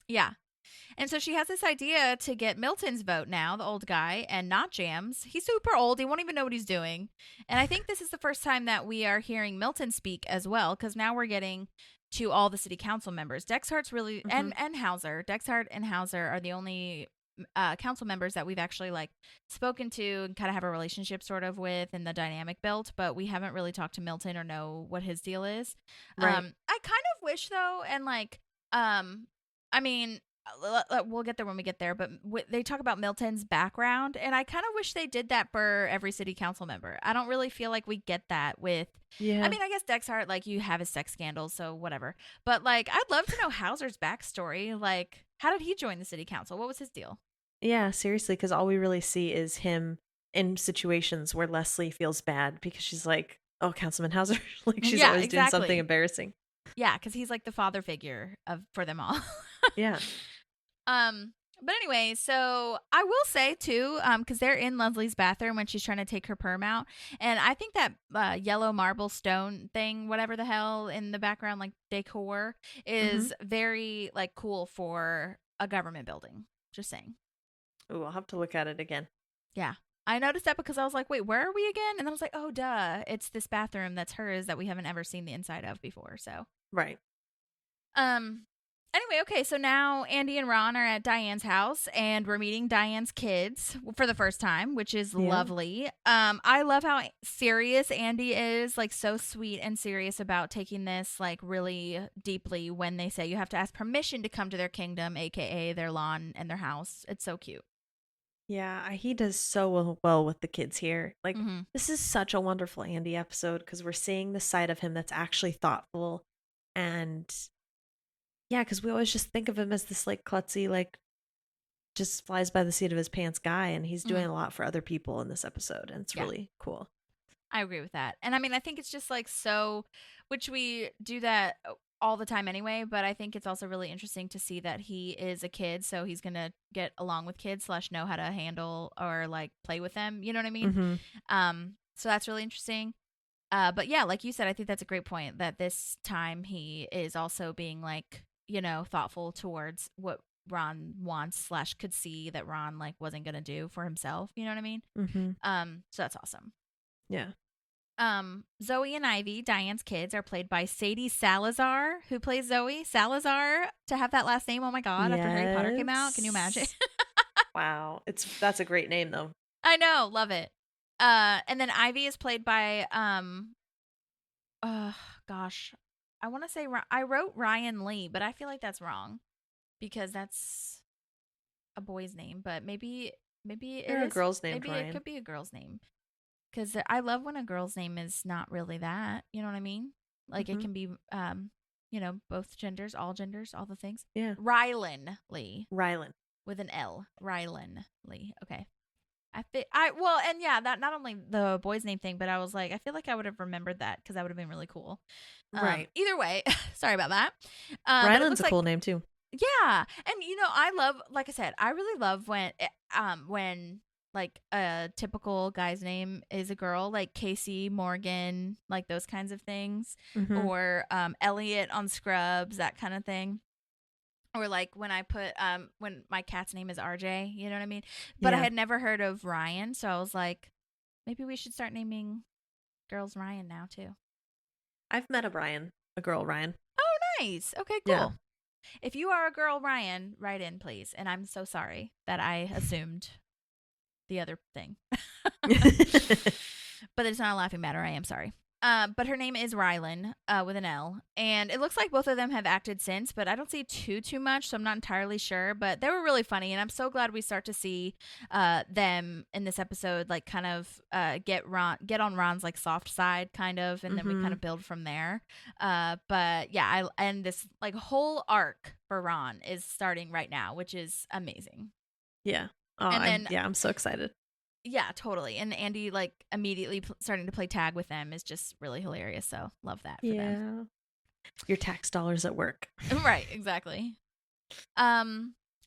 Yeah. And so she has this idea to get Milton's vote now, the old guy, and not Jamm's. He's super old. He won't even know what he's doing. And I think this is the first time that we are hearing Milton speak as well, because now we're getting to all the city council members. Dexhart's really, and Hauser. Dexhart and Hauser are the only council members that we've actually like spoken to and kind of have a relationship sort of with and the dynamic built, but we haven't really talked to Milton or know what his deal is. Right. I kind of wish though, and like, I mean, we'll get there when we get there, but they talk about Milton's background, and I kind of wish they did that for every city council member. I don't really feel like we get that with, I mean, I guess Dexhart, like, you have his sex scandals, so whatever. But, like, I'd love to know Hauser's backstory. Like, how did he join the city council? What was his deal? Yeah, seriously, because all we really see is him in situations where Leslie feels bad because she's like, oh, Councilman Hauser. Like, she's always doing something embarrassing. Yeah, because he's like the father figure for them all. Yeah. But anyway, so I will say too, because they're in Leslie's bathroom when she's trying to take her perm out, and I think that yellow marble stone thing, whatever the hell in the background, like decor, is very like cool for a government building. Just saying. Ooh, I'll have to look at it again. Yeah. I noticed that because I was like, wait, where are we again? And then I was like, oh, duh. It's this bathroom that's hers that we haven't ever seen the inside of before. So. Right. Anyway, okay, so now Andy and Ron are at Diane's house, and we're meeting Diane's kids for the first time, which is lovely. I love how serious Andy is, like so sweet and serious about taking this like really deeply when they say you have to ask permission to come to their kingdom, aka their lawn and their house. It's so cute. Yeah, he does so well with the kids here. Like, this is such a wonderful Andy episode because we're seeing the side of him that's actually thoughtful and... Yeah, because we always just think of him as this like klutzy, like just flies by the seat of his pants guy, and he's doing a lot for other people in this episode, and it's really cool. I agree with that. And I mean, I think it's just like so, which we do that all the time anyway, but I think it's also really interesting to see that he is a kid, so he's going to get along with kids / know how to handle or like play with them. You know what I mean? So that's really interesting. But yeah, like you said, I think that's a great point that this time he is also being like, you know, thoughtful towards what Ron wants / could see that Ron like wasn't going to do for himself. You know what I mean? So that's awesome. Yeah. Zoe and Ivy, Diane's kids, are played by Sadie Salazar, who plays Zoe. Salazar, to have that last name, oh my God, after Harry Potter came out. Can you imagine? Wow. That's a great name though. I know. Love it. And then Ivy is played by, gosh, I want to say, I wrote Ryan Lee, but I feel like that's wrong because that's a boy's name, but maybe it is a girl's name. Maybe Ryan. It could be a girl's name because I love when a girl's name is not really that. You know what I mean? Like it can be, you know, both genders, all the things. Yeah. Rylan Lee. Rylan. With an L. Rylan Lee. Okay. And yeah, that not only the boy's name thing, but I was like, I feel like I would have remembered that because that would have been really cool. Right. Either way, sorry about that. Rylan's a cool name too. Yeah, and you know, I love, like I said, I really love when like a typical guy's name is a girl, like Casey, Morgan, like those kinds of things, or Elliot on Scrubs, that kind of thing. Or like when I put when my cat's name is RJ, you know what I mean? But I had never heard of Ryan, so I was like, maybe we should start naming girls Ryan now too. I've met a girl Ryan. Oh, nice. Okay, cool. Yeah. If you are a girl Ryan, write in, please. And I'm so sorry that I assumed the other thing. But it's not a laughing matter. I am sorry. But her name is Rylan with an L. And it looks like both of them have acted since, but I don't see too much, so I'm not entirely sure. But they were really funny, and I'm so glad we start to see them in this episode, like kind of get on Ron's like soft side, kind of, and then we kind of build from there. But yeah, and this like whole arc for Ron is starting right now, which is amazing. Yeah. Oh, I'm so excited. Yeah, totally. And Andy, like, immediately starting to play tag with them is just really hilarious. So, love that for them. Your tax dollars at work. Right, exactly.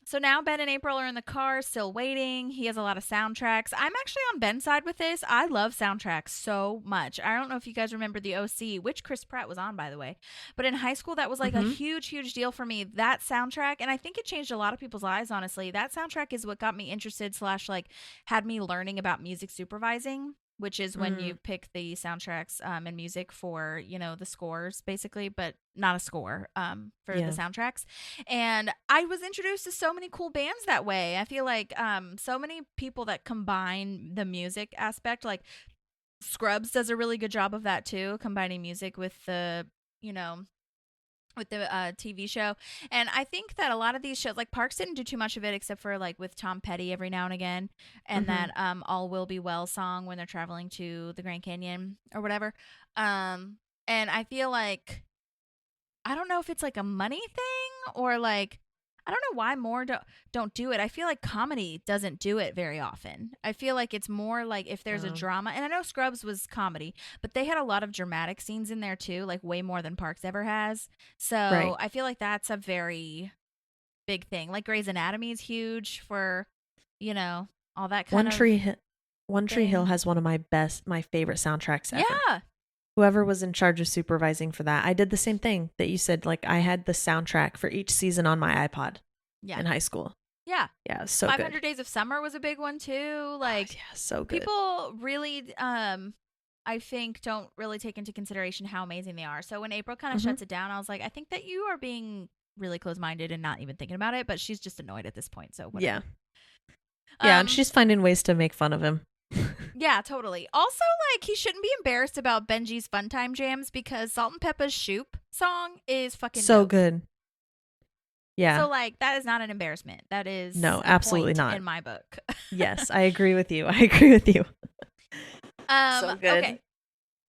So now Ben and April are in the car, still waiting. He has a lot of soundtracks. I'm actually on Ben's side with this. I love soundtracks so much. I don't know if you guys remember the OC, which Chris Pratt was on, by the way. But in high school, that was like a huge deal for me, that soundtrack. And I think it changed a lot of people's lives, honestly. That soundtrack is what got me interested / like had me learning about music supervising, which is when you pick the soundtracks and music for, you know, the scores, basically, but not a score for the soundtracks. And I was introduced to so many cool bands that way. I feel like so many people that combine the music aspect, like Scrubs does a really good job of that too, combining music with the, you know, with the TV show. And I think that a lot of these shows, like Parks didn't do too much of it except for like with Tom Petty every now and again, and that All Will Be Well song when they're traveling to the Grand Canyon or whatever. And I feel like, I don't know if it's like a money thing or like, I don't know why more don't do it. I feel like comedy doesn't do it very often. I feel like it's more like if there's a drama, and I know Scrubs was comedy, but they had a lot of dramatic scenes in there too, like way more than Parks ever has. So I feel like that's a very big thing. Like Grey's Anatomy is huge for, you know, all that kind of One Tree Hill has one of my favorite soundtracks ever. Yeah. Whoever was in charge of supervising for that, I did the same thing that you said. Like I had the soundtrack for each season on my iPod in high school. Yeah. Yeah, so 500 good. Days of Summer was a big one too. Like, yeah, so good. People really, I think, don't really take into consideration how amazing they are. So when April kind of shuts it down, I was like, I think that you are being really close-minded and not even thinking about it, but she's just annoyed at this point, so whatever. Yeah, and she's finding ways to make fun of him. Yeah, totally. Also, like, he shouldn't be embarrassed about Benji's Fun Time Jams because Salt and Peppa's Shoop song is fucking so dope. Good. Yeah. So, like, that is not an embarrassment. That is no, absolutely not in my book. Yes, I agree with you. So good. Okay.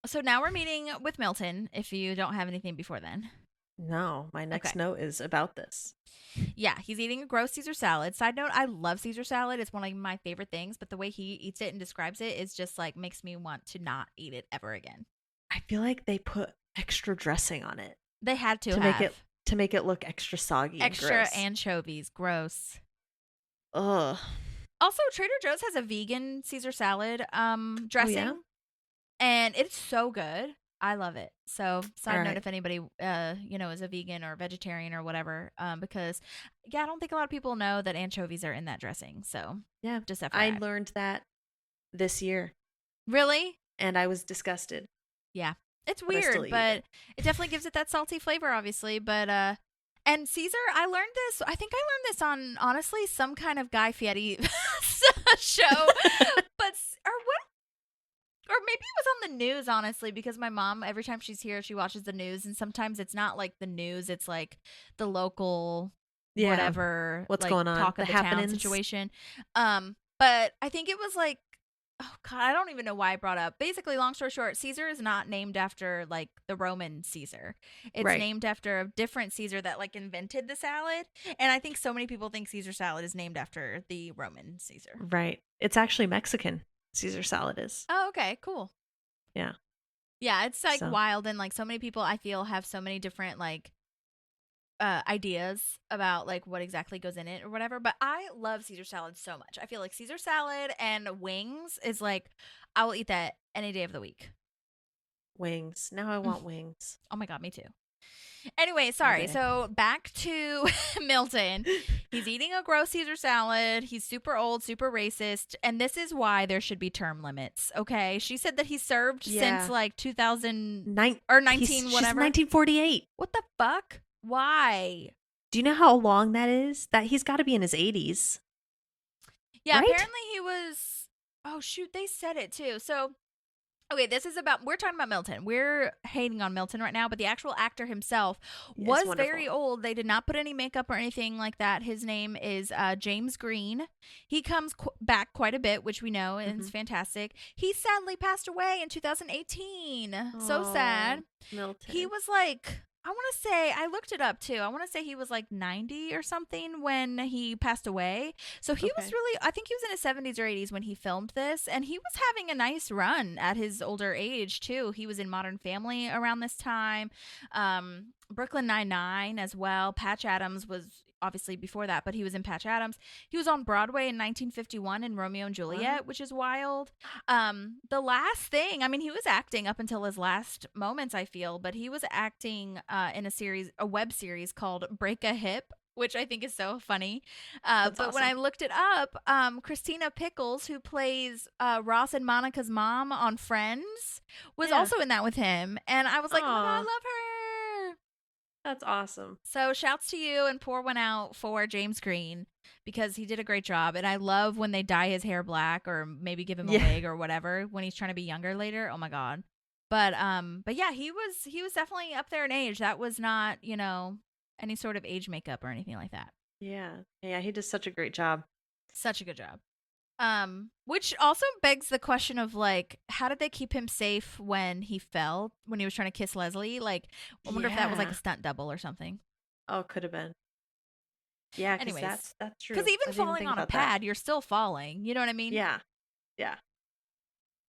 So now we're meeting with Milton, if you don't have anything before then. No, my next note is about this. Yeah, he's eating a gross Caesar salad. Side note, I love Caesar salad. It's one of my favorite things, but the way he eats it and describes it is just like makes me want to not eat it ever again. I feel like they put extra dressing on it. They had to make it look extra soggy, extra and gross. Anchovies. Gross. Ugh. Also, Trader Joe's has a vegan Caesar salad dressing. Oh, yeah? And it's so good. I love it. So, side note, right. if anybody, is a vegan or vegetarian or whatever, because, I don't think a lot of people know that anchovies are in that dressing. So, yeah, just FYI. I learned that this year. Really? And I was disgusted. Yeah. It's weird, but it definitely gives it that salty flavor, obviously. But, and Caesar, I learned this. I think I learned this on, honestly, some kind of Guy Fieri show. Or maybe it was on the news, honestly, because my mom, every time she's here, she watches the news. And sometimes it's not like the news. It's like the local, whatever. What's going on? Talk of the town situation. But I think it was like, oh, God, I don't even know why I brought up. Basically, long story short, Caesar is not named after, like, the Roman Caesar. It's named after a different Caesar that, like, invented the salad. And I think so many people think Caesar salad is named after the Roman Caesar. Right. It's actually Mexican. Caesar salad is. Oh, okay, cool. Yeah. Yeah, it's like wild, and like so many people I feel have so many different like ideas about like what exactly goes in it or whatever, but I love Caesar salad so much. I feel like Caesar salad and wings is like I will eat that any day of the week. Wings. Now I want wings. Oh my God, me too. Anyway, sorry. Okay. So back to Milton. He's eating a gross Caesar salad. He's super old, super racist. And this is why there should be term limits. Okay. She said that he served since like 2009 or 19, whatever. 1948. What the fuck? Why? Do you know how long that is? That he's got to be in his 80s. Yeah. Right? Apparently he was. Oh, shoot. They said it too. So. Okay, we're talking about Milton. We're hating on Milton right now, but the actual actor himself was very old. They did not put any makeup or anything like that. His name is James Green. He comes back quite a bit, which we know, and it's fantastic. He sadly passed away in 2018. So sad. Milton. He was like... I looked it up too. I want to say he was like 90 or something when he passed away. So he was really, I think he was in his 70s or 80s when he filmed this. And he was having a nice run at his older age too. He was in Modern Family around this time. Brooklyn Nine-Nine as well. Patch Adams was obviously before that, but he was in Patch Adams. He was on Broadway in 1951 in Romeo and Juliet, which is wild. The last thing, I mean, he was acting up until his last moments, I feel, but he was acting in a web series called Break a Hip, which I think is so funny. But awesome. When I looked it up, Christina Pickles, who plays Ross and Monica's mom on Friends, was also in that with him. And I was like, oh my God, I love her. That's awesome. So shouts to you and pour one out for James Green because he did a great job. And I love when they dye his hair black or maybe give him a wig or whatever when he's trying to be younger later. Oh my God. But yeah, he was definitely up there in age. That was not, any sort of age makeup or anything like that. Yeah. Yeah, he did such a great job. Such a good job. Which also begs the question of like, how did they keep him safe when he fell, when he was trying to kiss Leslie? Like, I wonder if that was like a stunt double or something. Oh, it could have been. Yeah, anyways, that's true. Because even falling on a pad, you're still falling. You know what I mean? Yeah. Yeah.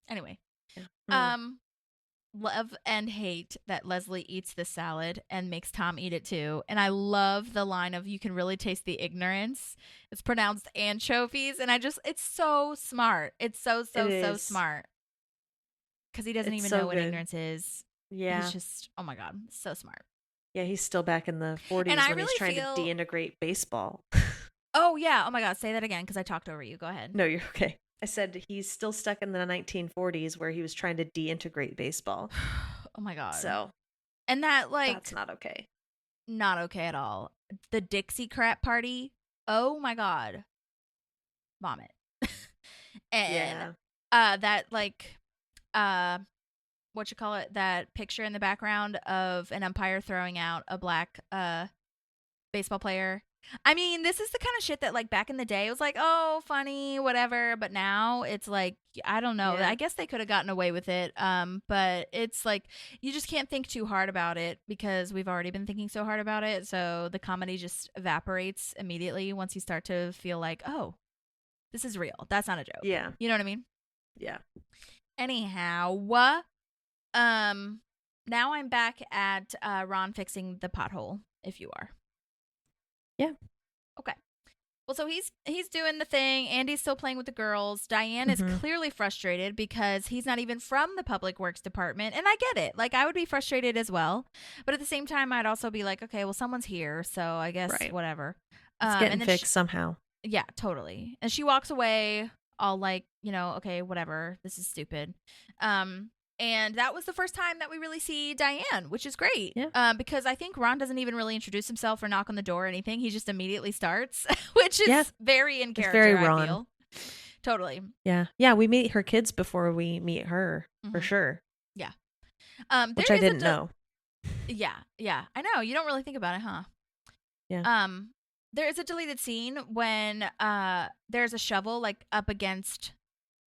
Anyway. Love and hate that Leslie eats the salad and makes Tom eat it too. And I love the line of, you can really taste the ignorance. It's pronounced anchovies. And it's so smart. It's so smart. Because he doesn't even know what ignorance is. Yeah. He's just, oh my God, so smart. Yeah, he's still back in the 40s when he's trying to deintegrate baseball. Oh, yeah. Oh, my God. Say that again because I talked over you. Go ahead. No, you're okay. I said he's still stuck in the 1940s where he was trying to deintegrate baseball. Oh, my God. So. And that, like. That's not okay. Not okay at all. The Dixie crap party. Oh, my God. Vomit. And that, like, what you call it? That picture in the background of an umpire throwing out a black baseball player. I mean, this is the kind of shit that, like, back in the day, it was like, oh, funny, whatever. But now it's like, I don't know. I guess they could have gotten away with it. But it's like, you just can't think too hard about it because we've already been thinking so hard about it. So the comedy just evaporates immediately once you start to feel like, oh, this is real. That's not a joke. Yeah. You know what I mean? Yeah. Anyhow, now I'm back at Ron fixing the pothole, if you are. Yeah. Okay. Well, so he's doing the thing. Andy's still playing with the girls. Diane is clearly frustrated because he's not even from the public works department. And I get it. Like, I would be frustrated as well. But at the same time, I'd also be like, okay, well, someone's here. So I guess whatever. It's getting fixed somehow. Yeah, totally. And she walks away all like, okay, whatever. This is stupid. And that was the first time that we really see Diane, which is great. Yeah. Because I think Ron doesn't even really introduce himself or knock on the door or anything. He just immediately starts, which is very in character, very Ron. I feel. Totally. Yeah. Yeah, we meet her kids before we meet her, for sure. Yeah. Which I didn't know. Yeah. Yeah. I know. You don't really think about it, huh? Yeah. There is a deleted scene when there's a shovel, like, up against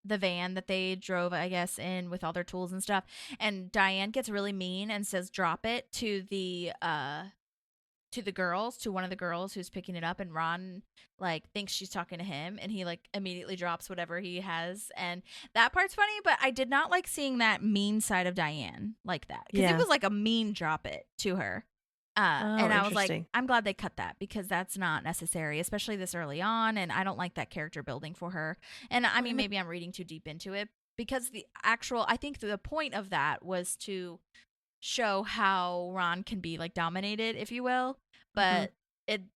the van that they drove, I guess, in with all their tools and stuff. And Diane gets really mean and says, drop it to the girls, to one of the girls who's picking it up. And Ron, like, thinks she's talking to him. And he, like, immediately drops whatever he has. And that part's funny, but I did not like seeing that mean side of Diane like that. Because it was like a mean drop it to her. And I was like, I'm glad they cut that because that's not necessary, especially this early on. And I don't like that character building for her. And I mean, maybe I'm reading too deep into it because I think the point of that was to show how Ron can be like dominated, if you will. But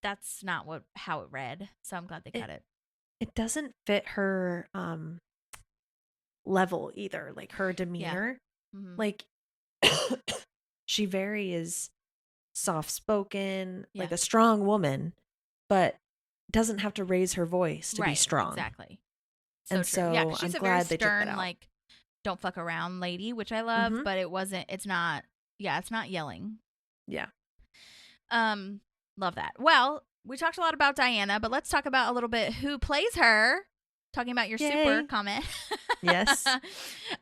that's not how it read. So I'm glad they cut it. It doesn't fit her level either, like her demeanor. Yeah. Like she is soft-spoken, like a strong woman, but doesn't have to raise her voice to be strong. Exactly. So she's I'm glad very they took stern, that out. like, don't fuck around lady, which I love, but it's not yelling. Yeah. Love that. Well, we talked a lot about Diana, but let's talk about a little bit who plays her. Talking about your super comment. Yes.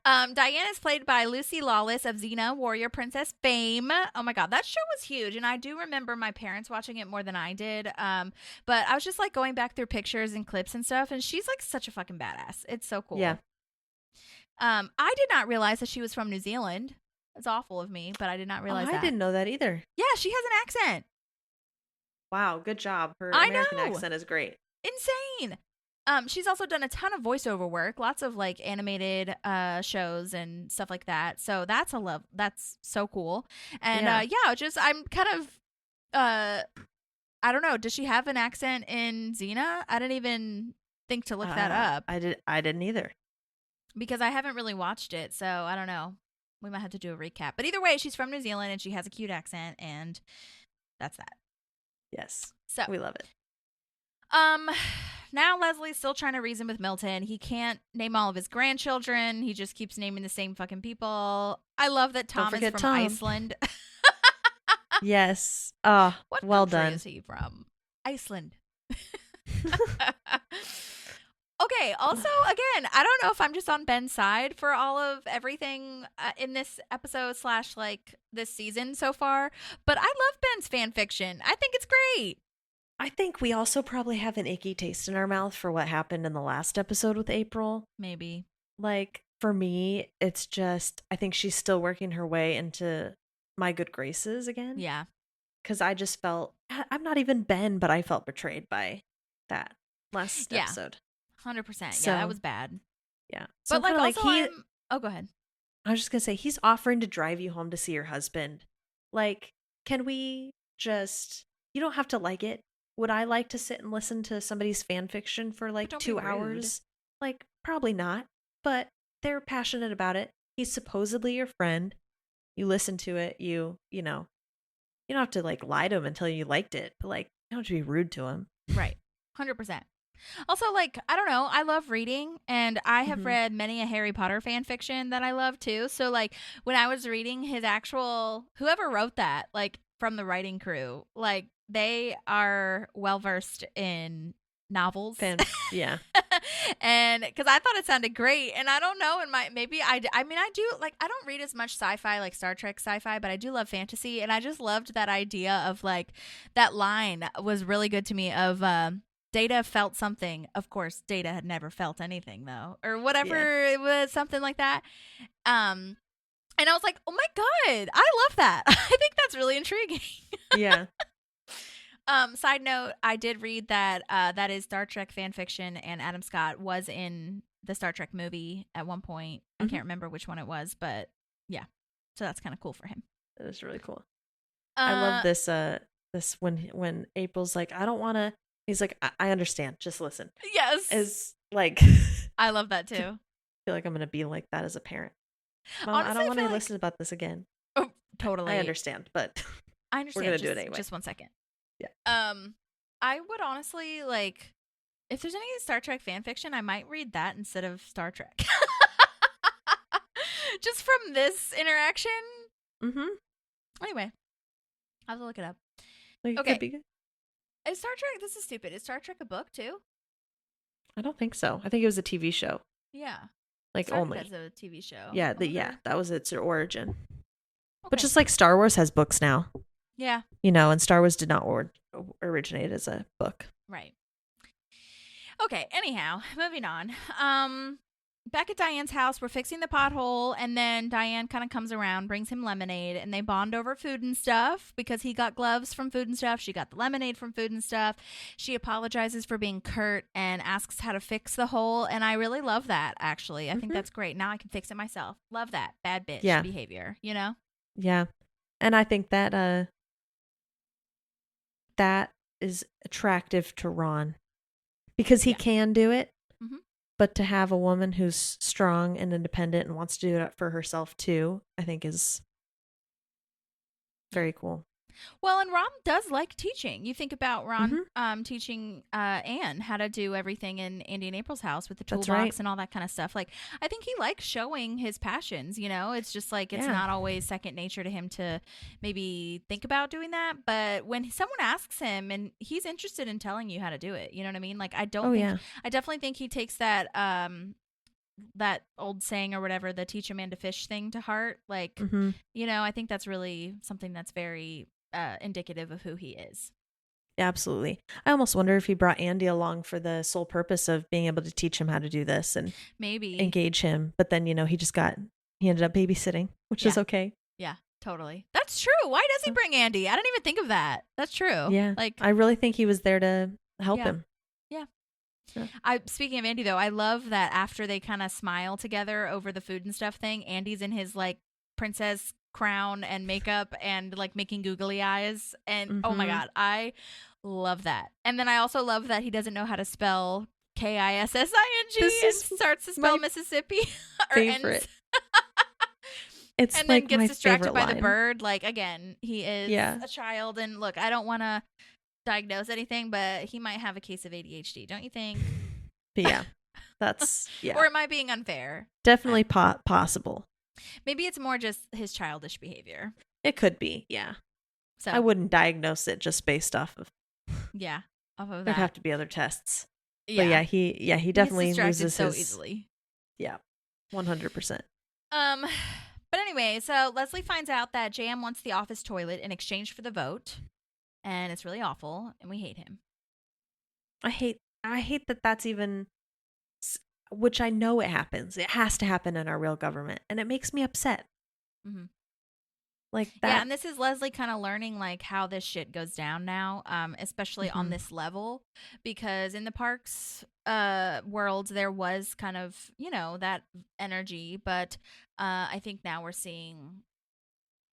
Diane is played by Lucy Lawless of Xena, Warrior Princess fame. Oh my God, that show was huge. And I do remember my parents watching it more than I did. But I was just like going back through pictures and clips and stuff. And she's like such a fucking badass. It's so cool. Yeah. I did not realize that she was from New Zealand. It's awful of me, but I did not realize that. I didn't know that either. Yeah, she has an accent. Wow, good job. Her American accent is great. Insane. She's also done a ton of voiceover work, lots of like animated shows and stuff like that. So that's so cool. And I'm kind of I don't know, does she have an accent in Xena? I didn't even think to look that up. I didn't either. Because I haven't really watched it, so I don't know. We might have to do a recap. But either way, she's from New Zealand and she has a cute accent, and that's that. Yes. So we love it. Now Leslie's still trying to reason with Milton. He can't name all of his grandchildren. He just keeps naming the same fucking people. I love that Tom is from Iceland. Yes. What well country done. Is he from? Iceland. Okay, also, again, I don't know if I'm just on Ben's side for all of everything in this episode / like this season so far, but I love Ben's fan fiction. I think it's great. I think we also probably have an icky taste in our mouth for what happened in the last episode with April. Maybe. Like, for me, it's just, I think she's still working her way into my good graces again. Yeah. Because I just felt, I'm not even Ben, but I felt betrayed by that last episode. 100%. So, yeah, that was bad. Yeah. But so like also oh, go ahead. I was just going to say, he's offering to drive you home to see your husband. Like, can we just, you don't have to like it. would I like to sit and listen to somebody's fan fiction for like 2 hours? Like, probably not. But they're passionate about it. He's supposedly your friend. You listen to it. You know, you don't have to like lie to him and tell you liked it, but like, you don't have to be rude to him. Right. 100%. Also, like, I don't know, I love reading, and I have read many a Harry Potter fan fiction that I love too. So like when I was reading his actual, whoever wrote that, like from the writing crew, like they are well versed in novels. Yeah. And because I thought it sounded great, and I don't know, maybe I mean, I do, like, I don't read as much sci-fi, like Star Trek sci-fi, but I do love fantasy, and I just loved that idea of like, that line was really good to me of Data felt something. Of course, Data had never felt anything though, or whatever. It was something like that. And I was like, oh my God, I love that. I think that's really intriguing. Yeah. Side note, I did read that that is Star Trek fan fiction, and Adam Scott was in the Star Trek movie at one point. I can't remember which one it was, but yeah. So that's kind of cool for him. That is really cool. I love this this when April's like, I don't want to, he's like, I understand, just listen. Yes. Is like I love that too. I feel like I'm going to be like that as a parent. Mom, Honestly, I don't want to listen about this again. Oh, totally. I understand, but I understand. We're going to do it anyway. Just 1 second. Yeah. I would honestly, like, if there's any Star Trek fan fiction, I might read that instead of Star Trek. Just from this interaction. Anyway, I'll have to look it up. Like, okay. Could be good. Is Star Trek, this is stupid, is Star Trek a book too? I don't think so. I think it was a TV show. Yeah. Like Star only. Trek is a TV show. Yeah, that was its origin. Okay. But just like Star Wars has books now. Yeah. You know, and Star Wars did not originate as a book. Right. Okay, anyhow, moving on. Back at Diane's house, we're fixing the pothole, and then Diane kind of comes around, brings him lemonade, and they bond over food and stuff because he got gloves from Food and Stuff. She got the lemonade from Food and Stuff. She apologizes for being curt and asks how to fix the hole, and I really love that, actually. I think that's great. Now I can fix it myself. Love that. Bad bitch behavior, you know? Yeah. And I think that that is attractive to Ron because he can do it. But to have a woman who's strong and independent and wants to do it for herself too, I think is very cool. Well, and Ron does like teaching. You think about Ron teaching Anne how to do everything in Andy and April's house with the toolbox and all that kind of stuff. Like, I think he likes showing his passions, you know? It's just like, it's not always second nature to him to maybe think about doing that. But when someone asks him and he's interested in telling you how to do it, you know what I mean? Like, I definitely think he takes that, that old saying or whatever, the teach a man to fish thing to heart. Like, you know, I think that's really something that's very indicative of who he is. Yeah, absolutely. I almost wonder if he brought Andy along for the sole purpose of being able to teach him how to do this and maybe engage him. But then, you know, he ended up babysitting, which is okay. Yeah, totally. That's true. Why does he bring Andy? I didn't even think of that. That's true. Yeah. Like, I really think he was there to help him. Yeah. Speaking of Andy though, I love that after they kind of smile together over the Food and Stuff thing, Andy's in his like princess crown and makeup and like making googly eyes, and oh my God, I love that. And then I also love that he doesn't know how to spell Kissing and starts to spell Mississippi favorite. It's and like then gets distracted by line. the bird. Like, again, he is a child, and look, I don't want to diagnose anything, but he might have a case of ADHD, don't you think? Yeah, that's Or am I being unfair? Definitely possible. Maybe it's more just his childish behavior. It could be, yeah. So I wouldn't diagnose it just based off of off of that. There'd have to be other tests. Yeah, but he definitely loses so easily. Yeah, 100%. But anyway, so Leslie finds out that Jamm wants the office toilet in exchange for the vote, and it's really awful, and we hate him. I hate that that's even. Which I know it happens. It has to happen in our real government. And it makes me upset. Like that. Yeah, and this is Leslie kind of learning like how this shit goes down now, especially on this level. Because in the parks world, there was kind of, you know, that energy. But I think now we're seeing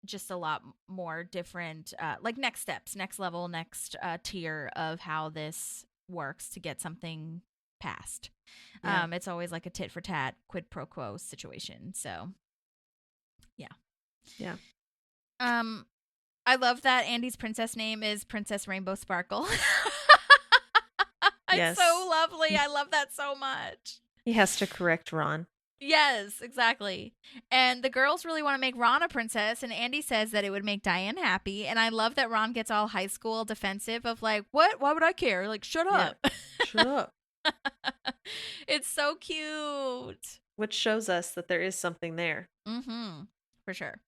just a lot more different, like next steps, next level, next tier of how this works to get something passed. Yeah. It's always like a tit for tat, quid pro quo situation. So, yeah. Yeah. I love that Andy's princess name is Princess Rainbow Sparkle. Yes. It's so lovely. I love that so much. He has to correct Ron. Yes, exactly. And the girls really want to make Ron a princess, and Andy says that it would make Diane happy. And I love that Ron gets all high school defensive of like, what? Why would I care? Like, shut up. Yeah. Shut up. It's so cute. Which shows us that there is something there. Mm-hmm. For sure.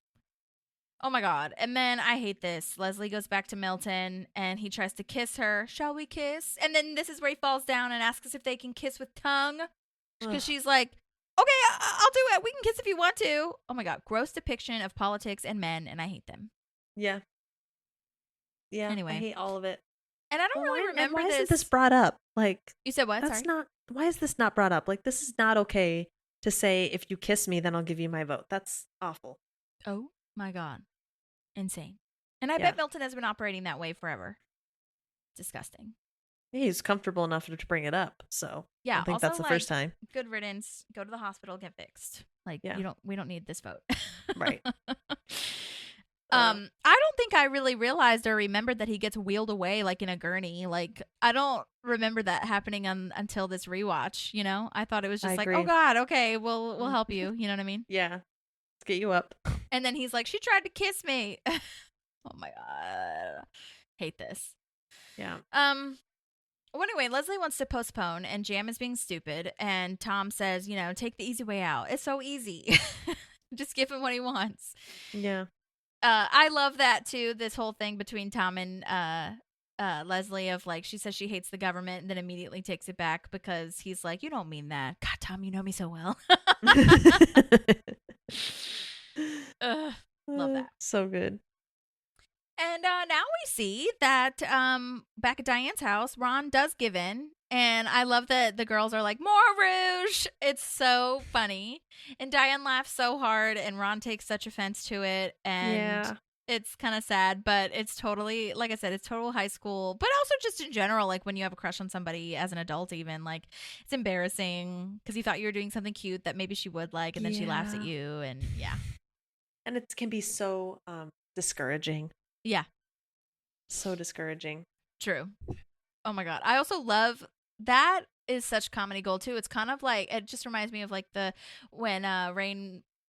Oh my God. And then I hate this. Leslie goes back to Milton and he tries to kiss her. Shall we kiss? And then this is where he falls down and asks us if they can kiss with tongue. Because she's like, okay, I'll do it. We can kiss if you want to. Oh my God. Gross depiction of politics and men, and I hate them. Yeah. Yeah. Anyway. I hate all of it. And I don't really remember why this. isn't this brought up? Like, you said what? That's Sorry. not. Why is this not brought up? Like, this is not okay to say, if you kiss me, then I'll give you my vote. That's awful. Oh my God. Insane. And I bet Milton has been operating that way forever. Disgusting. He's comfortable enough to bring it up, so yeah, I think also, that's the first time. Good riddance. Go to the hospital, get fixed. Like, we don't need this vote. Right. I don't think I really realized or remembered that he gets wheeled away like in a gurney. Like, I don't remember that happening until this rewatch, you know? I thought it was just like, oh God, okay, we'll help you. You know what I mean? Yeah. Let's get you up. And then he's like, she tried to kiss me. Oh my God. Hate this. Yeah. Well, anyway, Leslie wants to postpone, and Jamm is being stupid, and Tom says, take the easy way out. It's so easy. Just give him what he wants. Yeah. I love that, too, this whole thing between Tom and Leslie of, like, she says she hates the government, and then immediately takes it back because he's like, you don't mean that. God, Tom, you know me so well. Love that. So good. And now we see that back at Diane's house, Ron does give in. And I love that the girls are like, more rouge. It's so funny. And Diane laughs so hard, and Ron takes such offense to it. And it's kind of sad, but it's totally, like I said, it's total high school. But also just in general, like when you have a crush on somebody as an adult even, like it's embarrassing because you thought you were doing something cute that maybe she would like, and then she laughs at you. And And it can be so discouraging. Yeah. So discouraging. True. Oh my God. I also love that is such comedy gold too. It's kind of like, it just reminds me of like when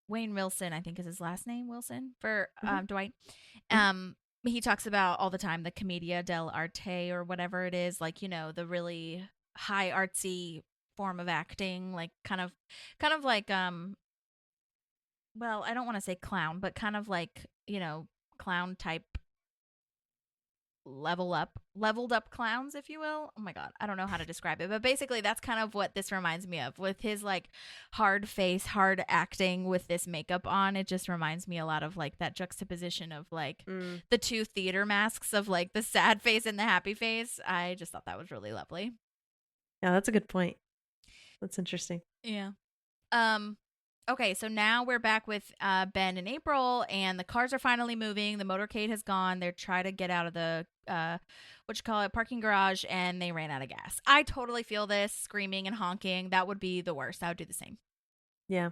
Wayne Wilson, I think is his last name, Wilson, for Dwight. He talks about all the time the commedia dell'arte or whatever it is, like, the really high artsy form of acting, like kind of like well, I don't want to say clown, but kind of like, clown type leveled up clowns, if you will. Oh my God, I don't know how to describe it, but basically that's kind of what this reminds me of, with his like hard face, hard acting with this makeup on. It just reminds me a lot of like that juxtaposition of like the two theater masks of like the sad face and the happy face. I just thought that was really lovely. Yeah, that's a good point. That's interesting. Yeah. Okay, so now we're back with Ben and April, and the cars are finally moving. The motorcade has gone. They're trying to get out of the parking garage, and they ran out of gas. I totally feel this, screaming and honking. That would be the worst. I would do the same. Yeah.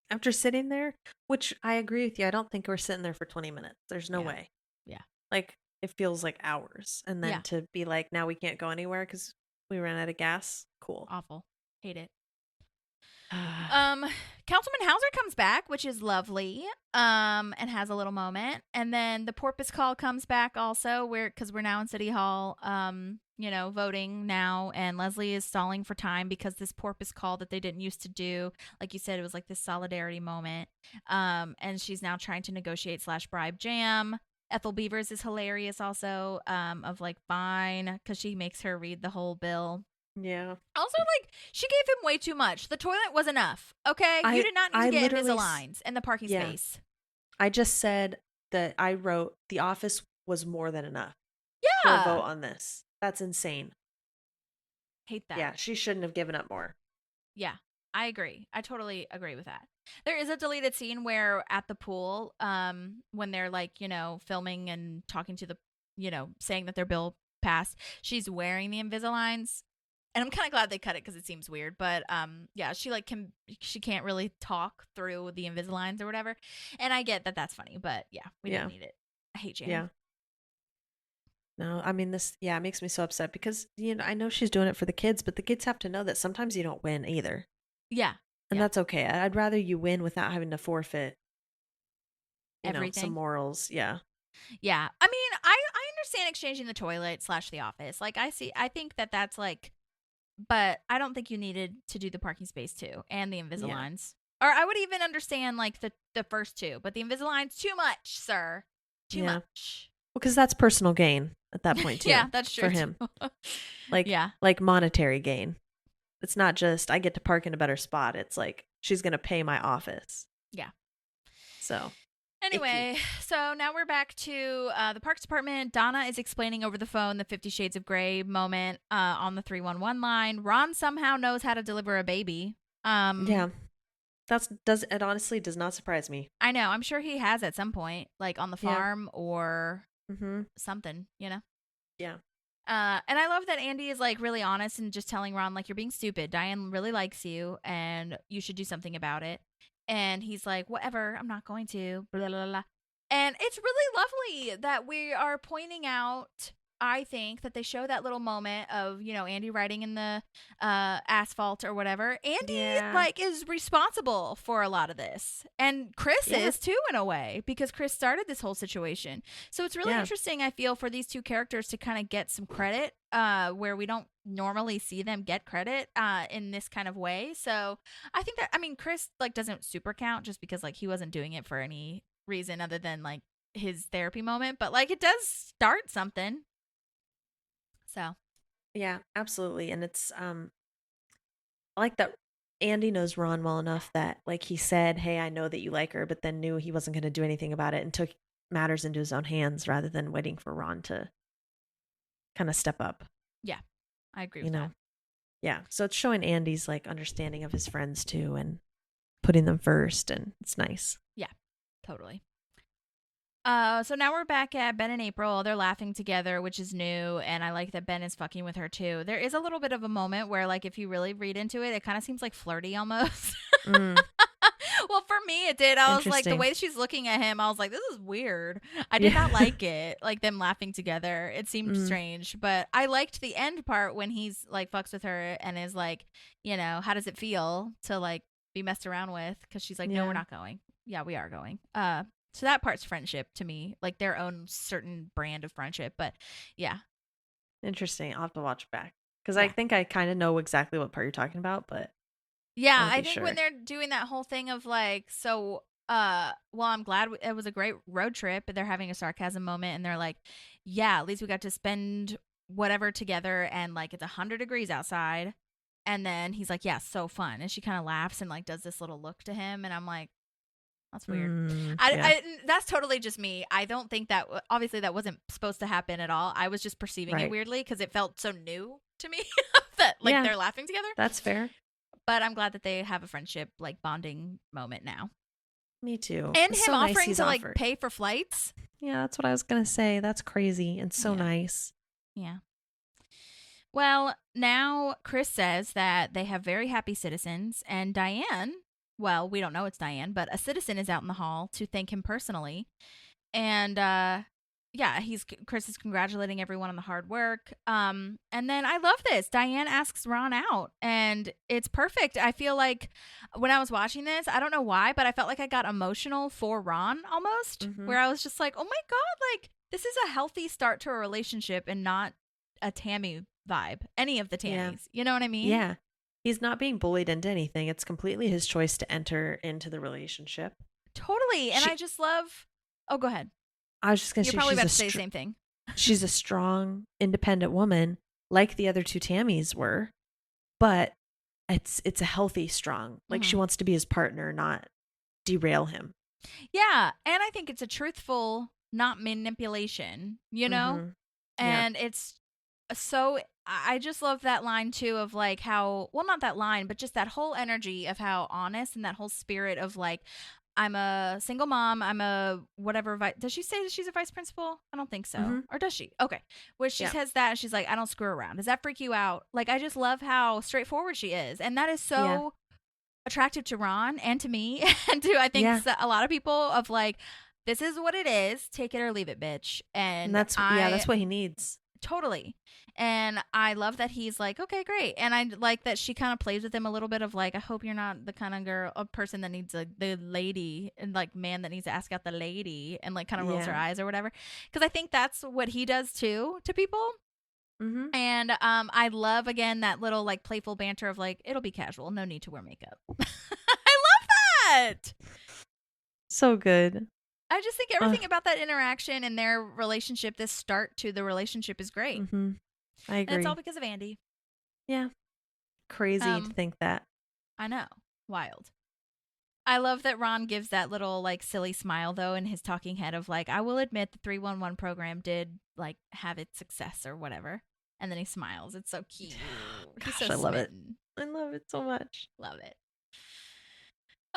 After sitting there, which I agree with you, I don't think we're sitting there for 20 minutes. There's no way. Yeah. Like, it feels like hours. And then to be like, now we can't go anywhere because we ran out of gas. Cool. Awful. Hate it. Councilman Hauser comes back, which is lovely, and has a little moment. And then the porpoise call comes back also, because we're now in City Hall, voting now, and Leslie is stalling for time because this porpoise call that they didn't used to do, like you said, it was like this solidarity moment. And she's now trying to negotiate / bribe Jamm. Ethel Beavers is hilarious also, of like, fine, because she makes her read the whole bill. Yeah. Also, like, she gave him way too much. The toilet was enough. Okay? You did not need to get Invisaligns and the parking space. I just said that I wrote the office was more than enough. Yeah. For a vote on this. That's insane. Hate that. Yeah, she shouldn't have given up more. Yeah. I agree. I totally agree with that. There is a deleted scene where at the pool, when they're like, filming and talking to the, saying that their bill passed, she's wearing the Invisaligns. And I'm kind of glad they cut it because it seems weird. But yeah, she can't really talk through the Invisaligns or whatever. And I get that that's funny, but yeah, we didn't need it. I hate Jamm. Yeah. No, I mean, this, it makes me so upset because, I know she's doing it for the kids, but the kids have to know that sometimes you don't win either. Yeah. And that's okay. I'd rather you win without having to forfeit everything. Some morals. Yeah. Yeah. I mean, I understand exchanging the toilet / the office. Like, I think that's like, but I don't think you needed to do the parking space too and the Invisaligns. Or I would even understand like the first two, but the Invisaligns, too much, sir. Too much. Well, because that's personal gain at that point too. Yeah, that's true for him. Like monetary gain. It's not just I get to park in a better spot. It's like she's gonna pay my office. Yeah. So anyway, so now we're back to the Parks Department. Donna is explaining over the phone the 50 Shades of Grey moment on the 311 line. Ron somehow knows how to deliver a baby. Yeah. It honestly does not surprise me. I know. I'm sure he has at some point, like on the farm or something, Yeah. And I love that Andy is like really honest and just telling Ron, like, you're being stupid. Diane really likes you and you should do something about it. And he's like, whatever, I'm not going to, blah, blah, blah. And it's really lovely that we are pointing out, I think, that they show that little moment of, Andy riding in the asphalt or whatever. Andy, is responsible for a lot of this. And Chris is, too, in a way, because Chris started this whole situation. So it's really interesting, I feel, for these two characters to kind of get some credit where we don't normally see them get credit in this kind of way. So I think that, Chris, doesn't super count just because, he wasn't doing it for any reason other than, his therapy moment. But, it does start something. So, yeah, absolutely. And it's I like that Andy knows Ron well enough that he said, hey, I know that you like her, but then knew he wasn't going to do anything about it and took matters into his own hands rather than waiting for Ron to kind of step up. Yeah, I agree with that. Yeah, so it's showing Andy's understanding of his friends too and putting them first, and it's nice. Yeah, totally. So now we're back at Ben and April. They're laughing together, which is new, and I like that Ben is fucking with her too. There is a little bit of a moment where, if you really read into it, it kind of seems like flirty almost. Well, for me, it did. I was like, the way she's looking at him, I was like, this is weird. I did not like it, them laughing together. It seemed strange, but I liked the end part when he's fucks with her and is like, how does it feel to be messed around with? Because she's like, no, we're not going. Yeah, we are going. So that part's friendship to me, their own certain brand of friendship. But yeah. Interesting. I'll have to watch back because I think I kind of know exactly what part you're talking about. But yeah, I think when they're doing that whole thing of well, I'm glad it was a great road trip. They're having a sarcasm moment and they're like, yeah, at least we got to spend whatever together. And it's 100 degrees outside. And then he's like, yeah, so fun. And she kind of laughs and does this little look to him. And I'm like, that's weird. That's totally just me. I don't think that, obviously that wasn't supposed to happen at all. I was just perceiving it weirdly because it felt so new to me that they're laughing together. That's fair. But I'm glad that they have a friendship bonding moment now. Me too. And it's him so offering to pay for flights. Yeah, that's what I was going to say. That's crazy and so nice. Yeah. Well, now Chris says that they have very happy citizens and Diane, well, we don't know it's Diane, but a citizen is out in the hall to thank him personally. And Chris is congratulating everyone on the hard work. And then I love this. Diane asks Ron out and it's perfect. I feel like when I was watching this, I don't know why, but I felt like I got emotional for Ron almost, where I was just like, oh my God, this is a healthy start to a relationship and not a Tammy vibe. Any of the Tammys. Yeah. You know what I mean? Yeah. He's not being bullied into anything. It's completely his choice to enter into the relationship. Totally. And I just love... Oh, go ahead. I was just going to say... You're probably about to say the same thing. She's a strong, independent woman, like the other two Tammys were. But it's a healthy strong. She wants to be his partner, not derail him. Yeah. And I think it's a truthful, not manipulation, And it's so... I just love that line too of like how, well, not that line, but just that whole energy of how honest and that whole spirit of like, I'm a single mom. I'm a whatever. Does she say that she's a vice principal? I don't think so. Mm-hmm. Or does she? Okay. Where she says that, and she's like, I don't screw around. Does that freak you out? Like, I just love how straightforward she is. And that is so attractive to Ron and to me and to, I think, a lot of people of like, this is what it is. Take it or leave it, bitch. And that's what he needs. Totally. And I love that he's like, okay, great. And I like that she kind of plays with him a little bit of like, I hope you're not the kind of person that needs the lady and like man that needs to ask out the lady and like kind of rolls her eyes or whatever. Because I think that's what he does too to people. Mm-hmm. And I love, again, that little like playful banter of like, it'll be casual. No need to wear makeup. I love that. So good. I just think everything about that interaction and their relationship, this start to the relationship, is great. Mm-hmm. I agree. And it's all because of Andy. Yeah. Crazy to think that. I know. Wild. I love that Ron gives that little like silly smile though in his talking head of like, I will admit the 311 program did like have its success or whatever. And then he smiles. It's so cute. Gosh, I love it. I love it so much. Love it.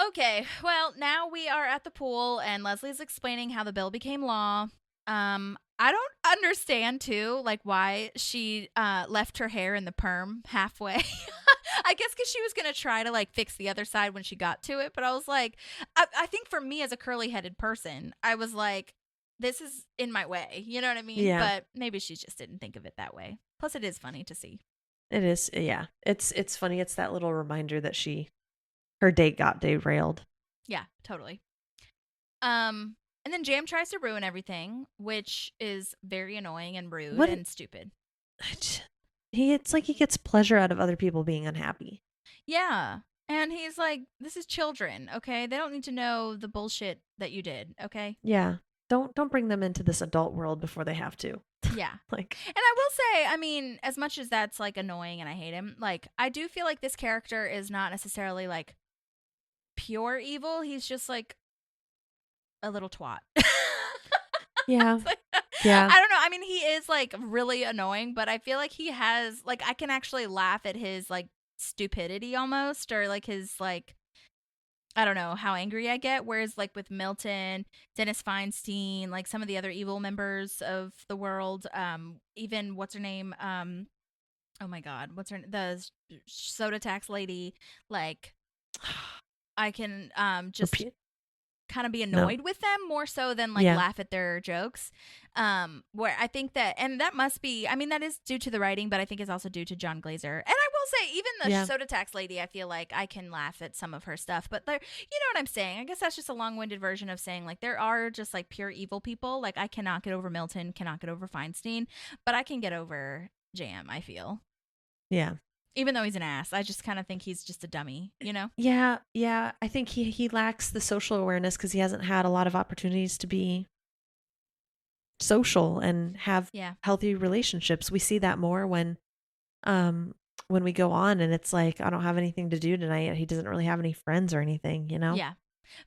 Okay, well, now we are at the pool, and Leslie's explaining how the bill became law. I don't understand, too, like, why she left her hair in the perm halfway. I guess because she was going to try to, like, fix the other side when she got to it, but I was like, I think for me as a curly-headed person, I was like, this is in my way, you know what I mean? Yeah. But maybe she just didn't think of it that way. Plus, it is funny to see. It is, yeah. It's funny. It's that little reminder that her date got derailed. Yeah, totally. And then Jamm tries to ruin everything, which is very annoying and rude and stupid. It's like he gets pleasure out of other people being unhappy. Yeah. And he's like, this is children, okay? They don't need to know the bullshit that you did, okay? Yeah. Don't bring them into this adult world before they have to. Yeah. Like, and I will say, I mean, as much as that's like annoying and I hate him, like I do feel like this character is not necessarily like pure evil. He's just like a little twat. Yeah. Yeah. I don't know. I mean, he is like really annoying, but I feel like he has like, I can actually laugh at his like stupidity almost, or like his like, I don't know how angry I get. Whereas like with Milton, Dennis Feinstein, like some of the other evil members of the world, even what's her name? Oh my God, what's her? The soda tax lady. Like, I can just kind of be annoyed with them more so than like laugh at their jokes. Where I think that, and that must be, I mean, that is due to the writing, but I think it's also due to Jon Glaser. And I will say, even the soda tax lady, I feel like I can laugh at some of her stuff, but there, you know what I'm saying? I guess that's just a long-winded version of saying like there are just like pure evil people. Like I cannot get over Milton, cannot get over Feinstein, but I can get over Jamm, I feel. Yeah. Even though he's an ass, I just kind of think he's just a dummy, you know? Yeah, yeah. I think he lacks the social awareness because he hasn't had a lot of opportunities to be social and have healthy relationships. We see that more when we go on and it's like, I don't have anything to do tonight. He doesn't really have any friends or anything, you know? Yeah.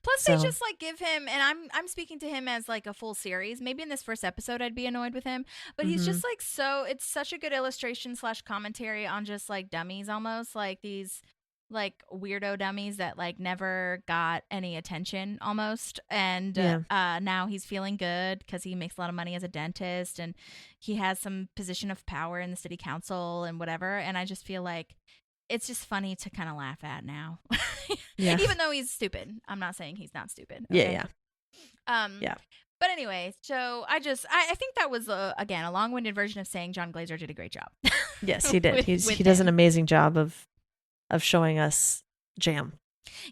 Plus, they just like give him, and I'm speaking to him as like a full series. Maybe in this first episode, I'd be annoyed with him, but he's just like it's such a good illustration / commentary on just like dummies, almost like these like weirdo dummies that like never got any attention almost, and now he's feeling good because he makes a lot of money as a dentist and he has some position of power in the city council and whatever. And I just feel like it's just funny to kind of laugh at now. Yeah. Even though he's stupid. I'm not saying he's not stupid. Okay? Yeah. But anyway, so I think that was, again, a long-winded version of saying Jon Glaser did a great job. Yes, he did. He does an amazing job of showing us Jamm.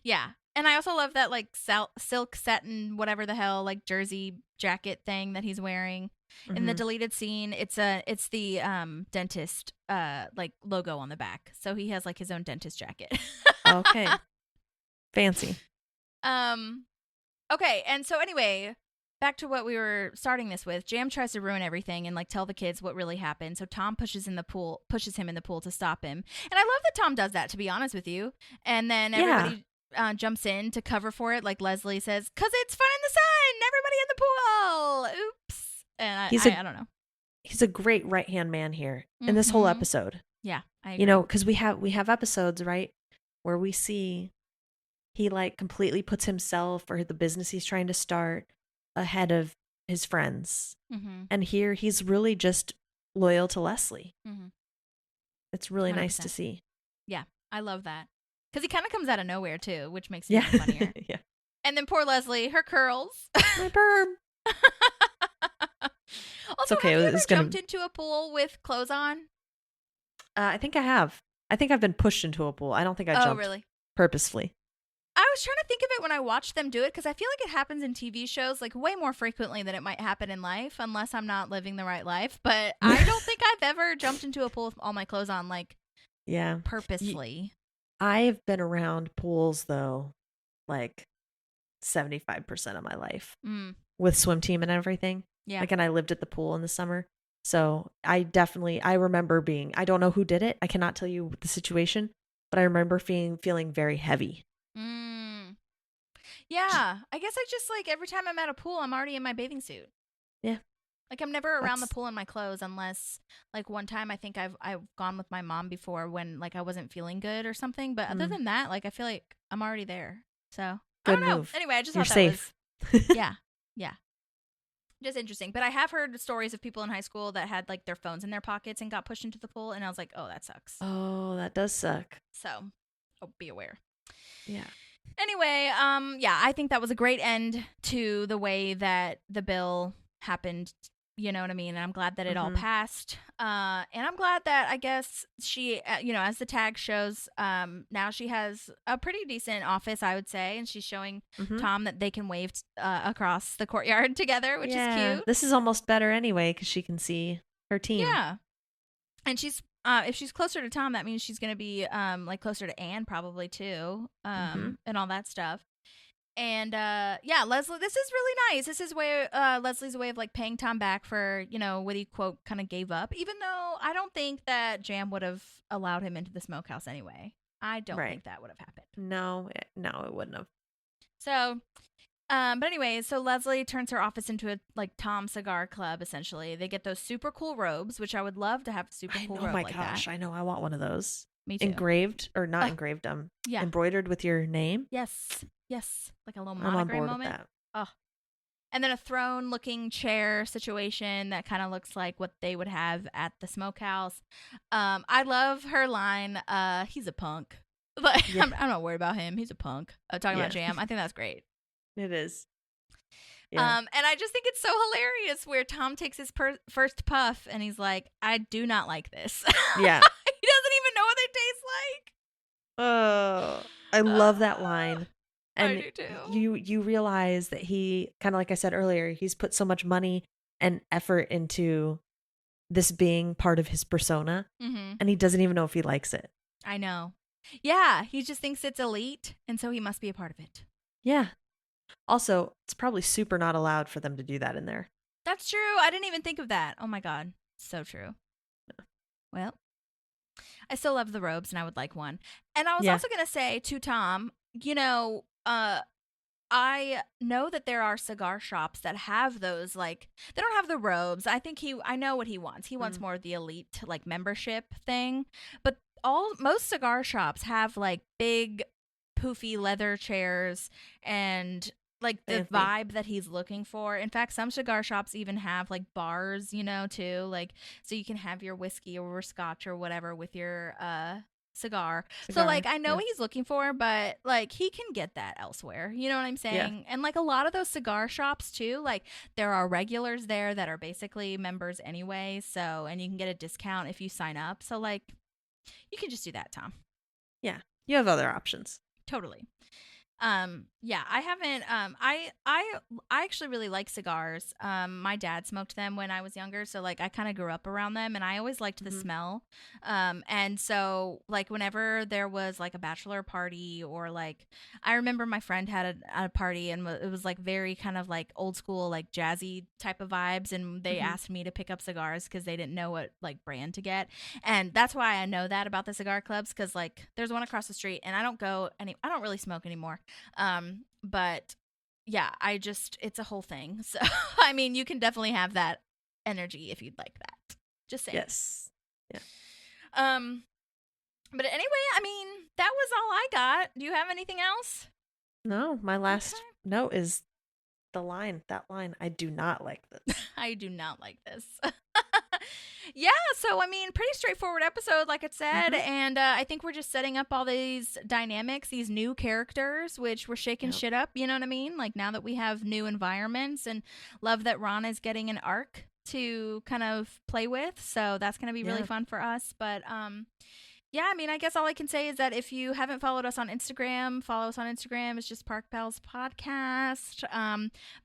Yeah. And I also love that, like, silk satin, whatever the hell, like, jersey jacket thing that he's wearing. In the deleted scene, it's the dentist like logo on the back. So he has like his own dentist jacket. Okay. Fancy. Okay, and so anyway, back to what we were starting this with. Jamm tries to ruin everything and like tell the kids what really happened. So Tom pushes him in the pool to stop him. And I love that Tom does that, to be honest with you. And then everybody jumps in to cover for it, like Leslie says, "'Cause it's fun in the sun. Everybody in the pool." Oops. And I don't know. he's a great right-hand man here in this whole episode. Yeah, I agree. You know, because we have episodes, right, where we see he like completely puts himself or the business he's trying to start ahead of his friends. And here he's really just loyal to Leslie. It's really 100%. Nice to see. Yeah, I love that. Because he kind of comes out of nowhere, too, which makes it even funnier. Yeah. And then poor Leslie, her curls. My perm. Also, have you ever jumped into a pool with clothes on? I think I have. I think I've been pushed into a pool. I don't think I jumped purposefully. I was trying to think of it when I watched them do it, because I feel like it happens in TV shows like way more frequently than it might happen in life, unless I'm not living the right life. But I don't think I've ever jumped into a pool with all my clothes on, like, purposely. I've been around pools, though, like 75% of my life with swim team and everything. Yeah. Like, and I lived at the pool in the summer. So I remember I don't know who did it. I cannot tell you the situation, but I remember feeling very heavy. Yeah, I guess I just like every time I'm at a pool, I'm already in my bathing suit. Yeah, like I'm never around the pool in my clothes unless like one time I think I've gone with my mom before when like I wasn't feeling good or something. But other than that, like I feel like I'm already there. So good I don't know. Move. Anyway, I just You're thought safe. that was yeah, just interesting. But I have heard stories of people in high school that had like their phones in their pockets and got pushed into the pool, and I was like, oh, that sucks. Oh, that does suck. So be aware. Yeah. Anyway, I think that was a great end to the way that the bill happened. You know what I mean? And I'm glad that it all passed. And I'm glad that I guess she, as the tag shows, now she has a pretty decent office, I would say. And she's showing Tom that they can wave across the courtyard together, which is cute. This is almost better anyway because she can see her team. Yeah. And she's if she's closer to Tom, that means she's going to be like closer to Anne probably too, and all that stuff. And Leslie, this is really nice. This is Leslie's way of like paying Tom back for, what he quote kind of gave up, even though I don't think that Jamm would have allowed him into the smokehouse anyway. I don't think that would have happened. No, it wouldn't have. So but anyway, so Leslie turns her office into a like Tom cigar club. Essentially, they get those super cool robes, which I would love to have a super cool robe. Oh my like gosh, that. I know. I want one of those. Me too. Engraved or not engraved? Embroidered with your name. Yes, like a little monogram moment. I'm on board with that. Oh, and then a throne-looking chair situation that kind of looks like what they would have at the smokehouse. I love her line. He's a punk. But I'm not worried about him. He's a punk. Talking about Jamm. I think that's great. It is. Yeah. And I just think it's so hilarious where Tom takes his first puff and he's like, I do not like this. Yeah. He doesn't even know what it tastes like. Oh, I love that line. And I do too. You realize that he, kind of like I said earlier, he's put so much money and effort into this being part of his persona, and he doesn't even know if he likes it. I know. Yeah, he just thinks it's elite, and so he must be a part of it. Yeah. Also, it's probably super not allowed for them to do that in there. That's true. I didn't even think of that. Oh my God. So true. Yeah. Well, I still love the robes and I would like one. And I was also going to say to Tom, I know that there are cigar shops that have those, like, they don't have the robes. I know what he wants. He wants more of the elite, like, membership thing. But most cigar shops have, like, big, poofy leather chairs and like the vibe that he's looking for. In fact, some cigar shops even have like bars, too, like so you can have your whiskey or scotch or whatever with your cigar. So like I know what he's looking for, but like he can get that elsewhere. You know what I'm saying? Yeah. And like a lot of those cigar shops too, like there are regulars there that are basically members anyway. So and you can get a discount if you sign up. So like you can just do that, Tom. Yeah, you have other options. Totally. I haven't, I actually really like cigars. My dad smoked them when I was younger. So like I kind of grew up around them and I always liked the smell. And so like whenever there was like a bachelor party or like, I remember my friend had a party and it was like very kind of like old school, like jazzy type of vibes. And they asked me to pick up cigars cause they didn't know what like brand to get. And that's why I know that about the cigar clubs. Cause like there's one across the street and I don't really smoke anymore. But yeah, it's a whole thing. So, I mean, you can definitely have that energy if you'd like that. Just saying. Yes. Yeah. But anyway, I mean, that was all I got. Do you have anything else? No, my last note is that line. I do not like this. I do not like this. Yeah, so I mean, pretty straightforward episode, like I said, and I think we're just setting up all these dynamics, these new characters, which we're shaking shit up, you know what I mean? Like, now that we have new environments, and love that Ron is getting an arc to kind of play with, so that's going to be really fun for us, but yeah, I mean, I guess all I can say is that if you haven't followed us on Instagram, follow us on Instagram. It's just Park Pals Podcast.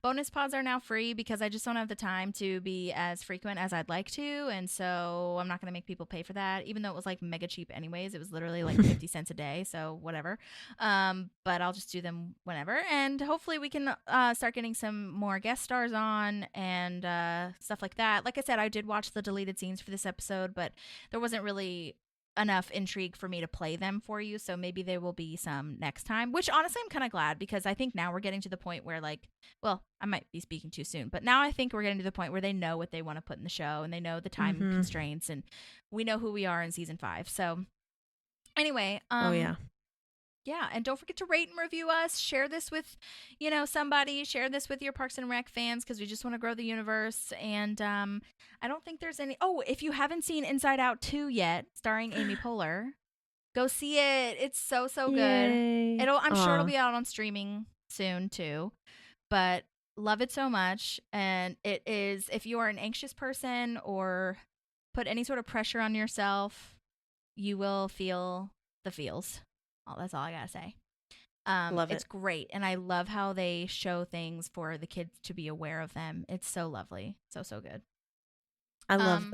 Bonus pods are now free because I just don't have the time to be as frequent as I'd like to. And so I'm not going to make people pay for that, even though it was like mega cheap anyways. It was literally like 50 cents a day. So whatever. But I'll just do them whenever. And hopefully we can start getting some more guest stars on and stuff like that. Like I said, I did watch the deleted scenes for this episode, but there wasn't really enough intrigue for me to play them for you, so maybe there will be some next time, which honestly I'm kind of glad, because I think now we're getting to the point where, like, well, I might be speaking too soon, but now I think we're getting to the point where they know what they want to put in the show, and they know the time constraints, and we know who we are in season 5. So anyway, yeah, and don't forget to rate and review us. Share this with, somebody. Share this with your Parks and Rec fans, because we just want to grow the universe. And I don't think there's any... Oh, if you haven't seen Inside Out 2 yet, starring Amy Poehler, go see it. It's so good. I'm sure it'll be out on streaming soon, too. But love it so much. And it is, if you are an anxious person or put any sort of pressure on yourself, you will feel the feels. Oh, that's all I gotta say. Love it. It's great, and I love how they show things for the kids to be aware of them. It's so lovely, so good. I love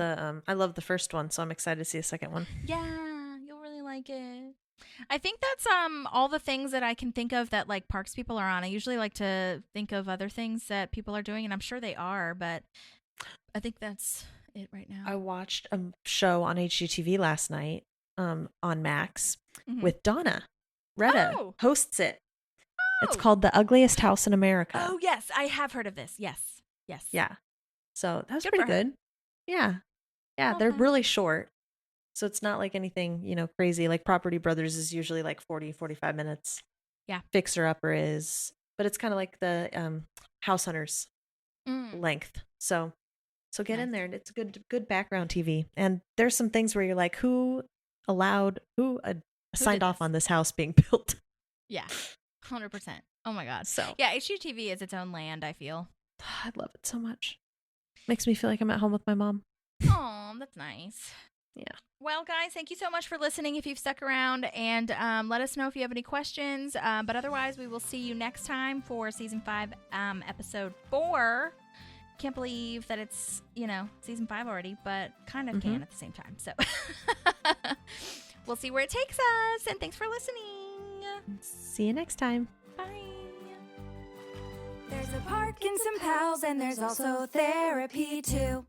the first one, so I'm excited to see a second one. Yeah, you'll really like it. I think that's all the things that I can think of that like parks people are on. I usually like to think of other things that people are doing, and I'm sure they are, but I think that's it right now. I watched a show on HGTV last night. On Max with Donna. Retta hosts it. It's called The Ugliest House in America. Oh, yes. I have heard of this. Yes. Yeah. So that was pretty good. Yeah. Yeah. They're really short. So it's not like anything, crazy. Like Property Brothers is usually like 40, 45 minutes. Yeah. Fixer Upper is. But it's kind of like the House Hunters length. So get in there, and it's good background TV. And there's some things where you're like, who signed off on this house being built? Yeah, 100%. Oh my god. So yeah, HGTV is its own land, I feel. I love it so much. Makes me feel like I'm at home with my mom. Oh, that's nice. Yeah. Well, guys, thank you so much for listening if you've stuck around, and let us know if you have any questions. But otherwise, we will see you next time for season 5, episode 4. Can't believe that it's, season 5 already, but kind of can at the same time. So we'll see where it takes us. And thanks for listening. See you next time. Bye. There's a park and some pals, and there's also therapy too.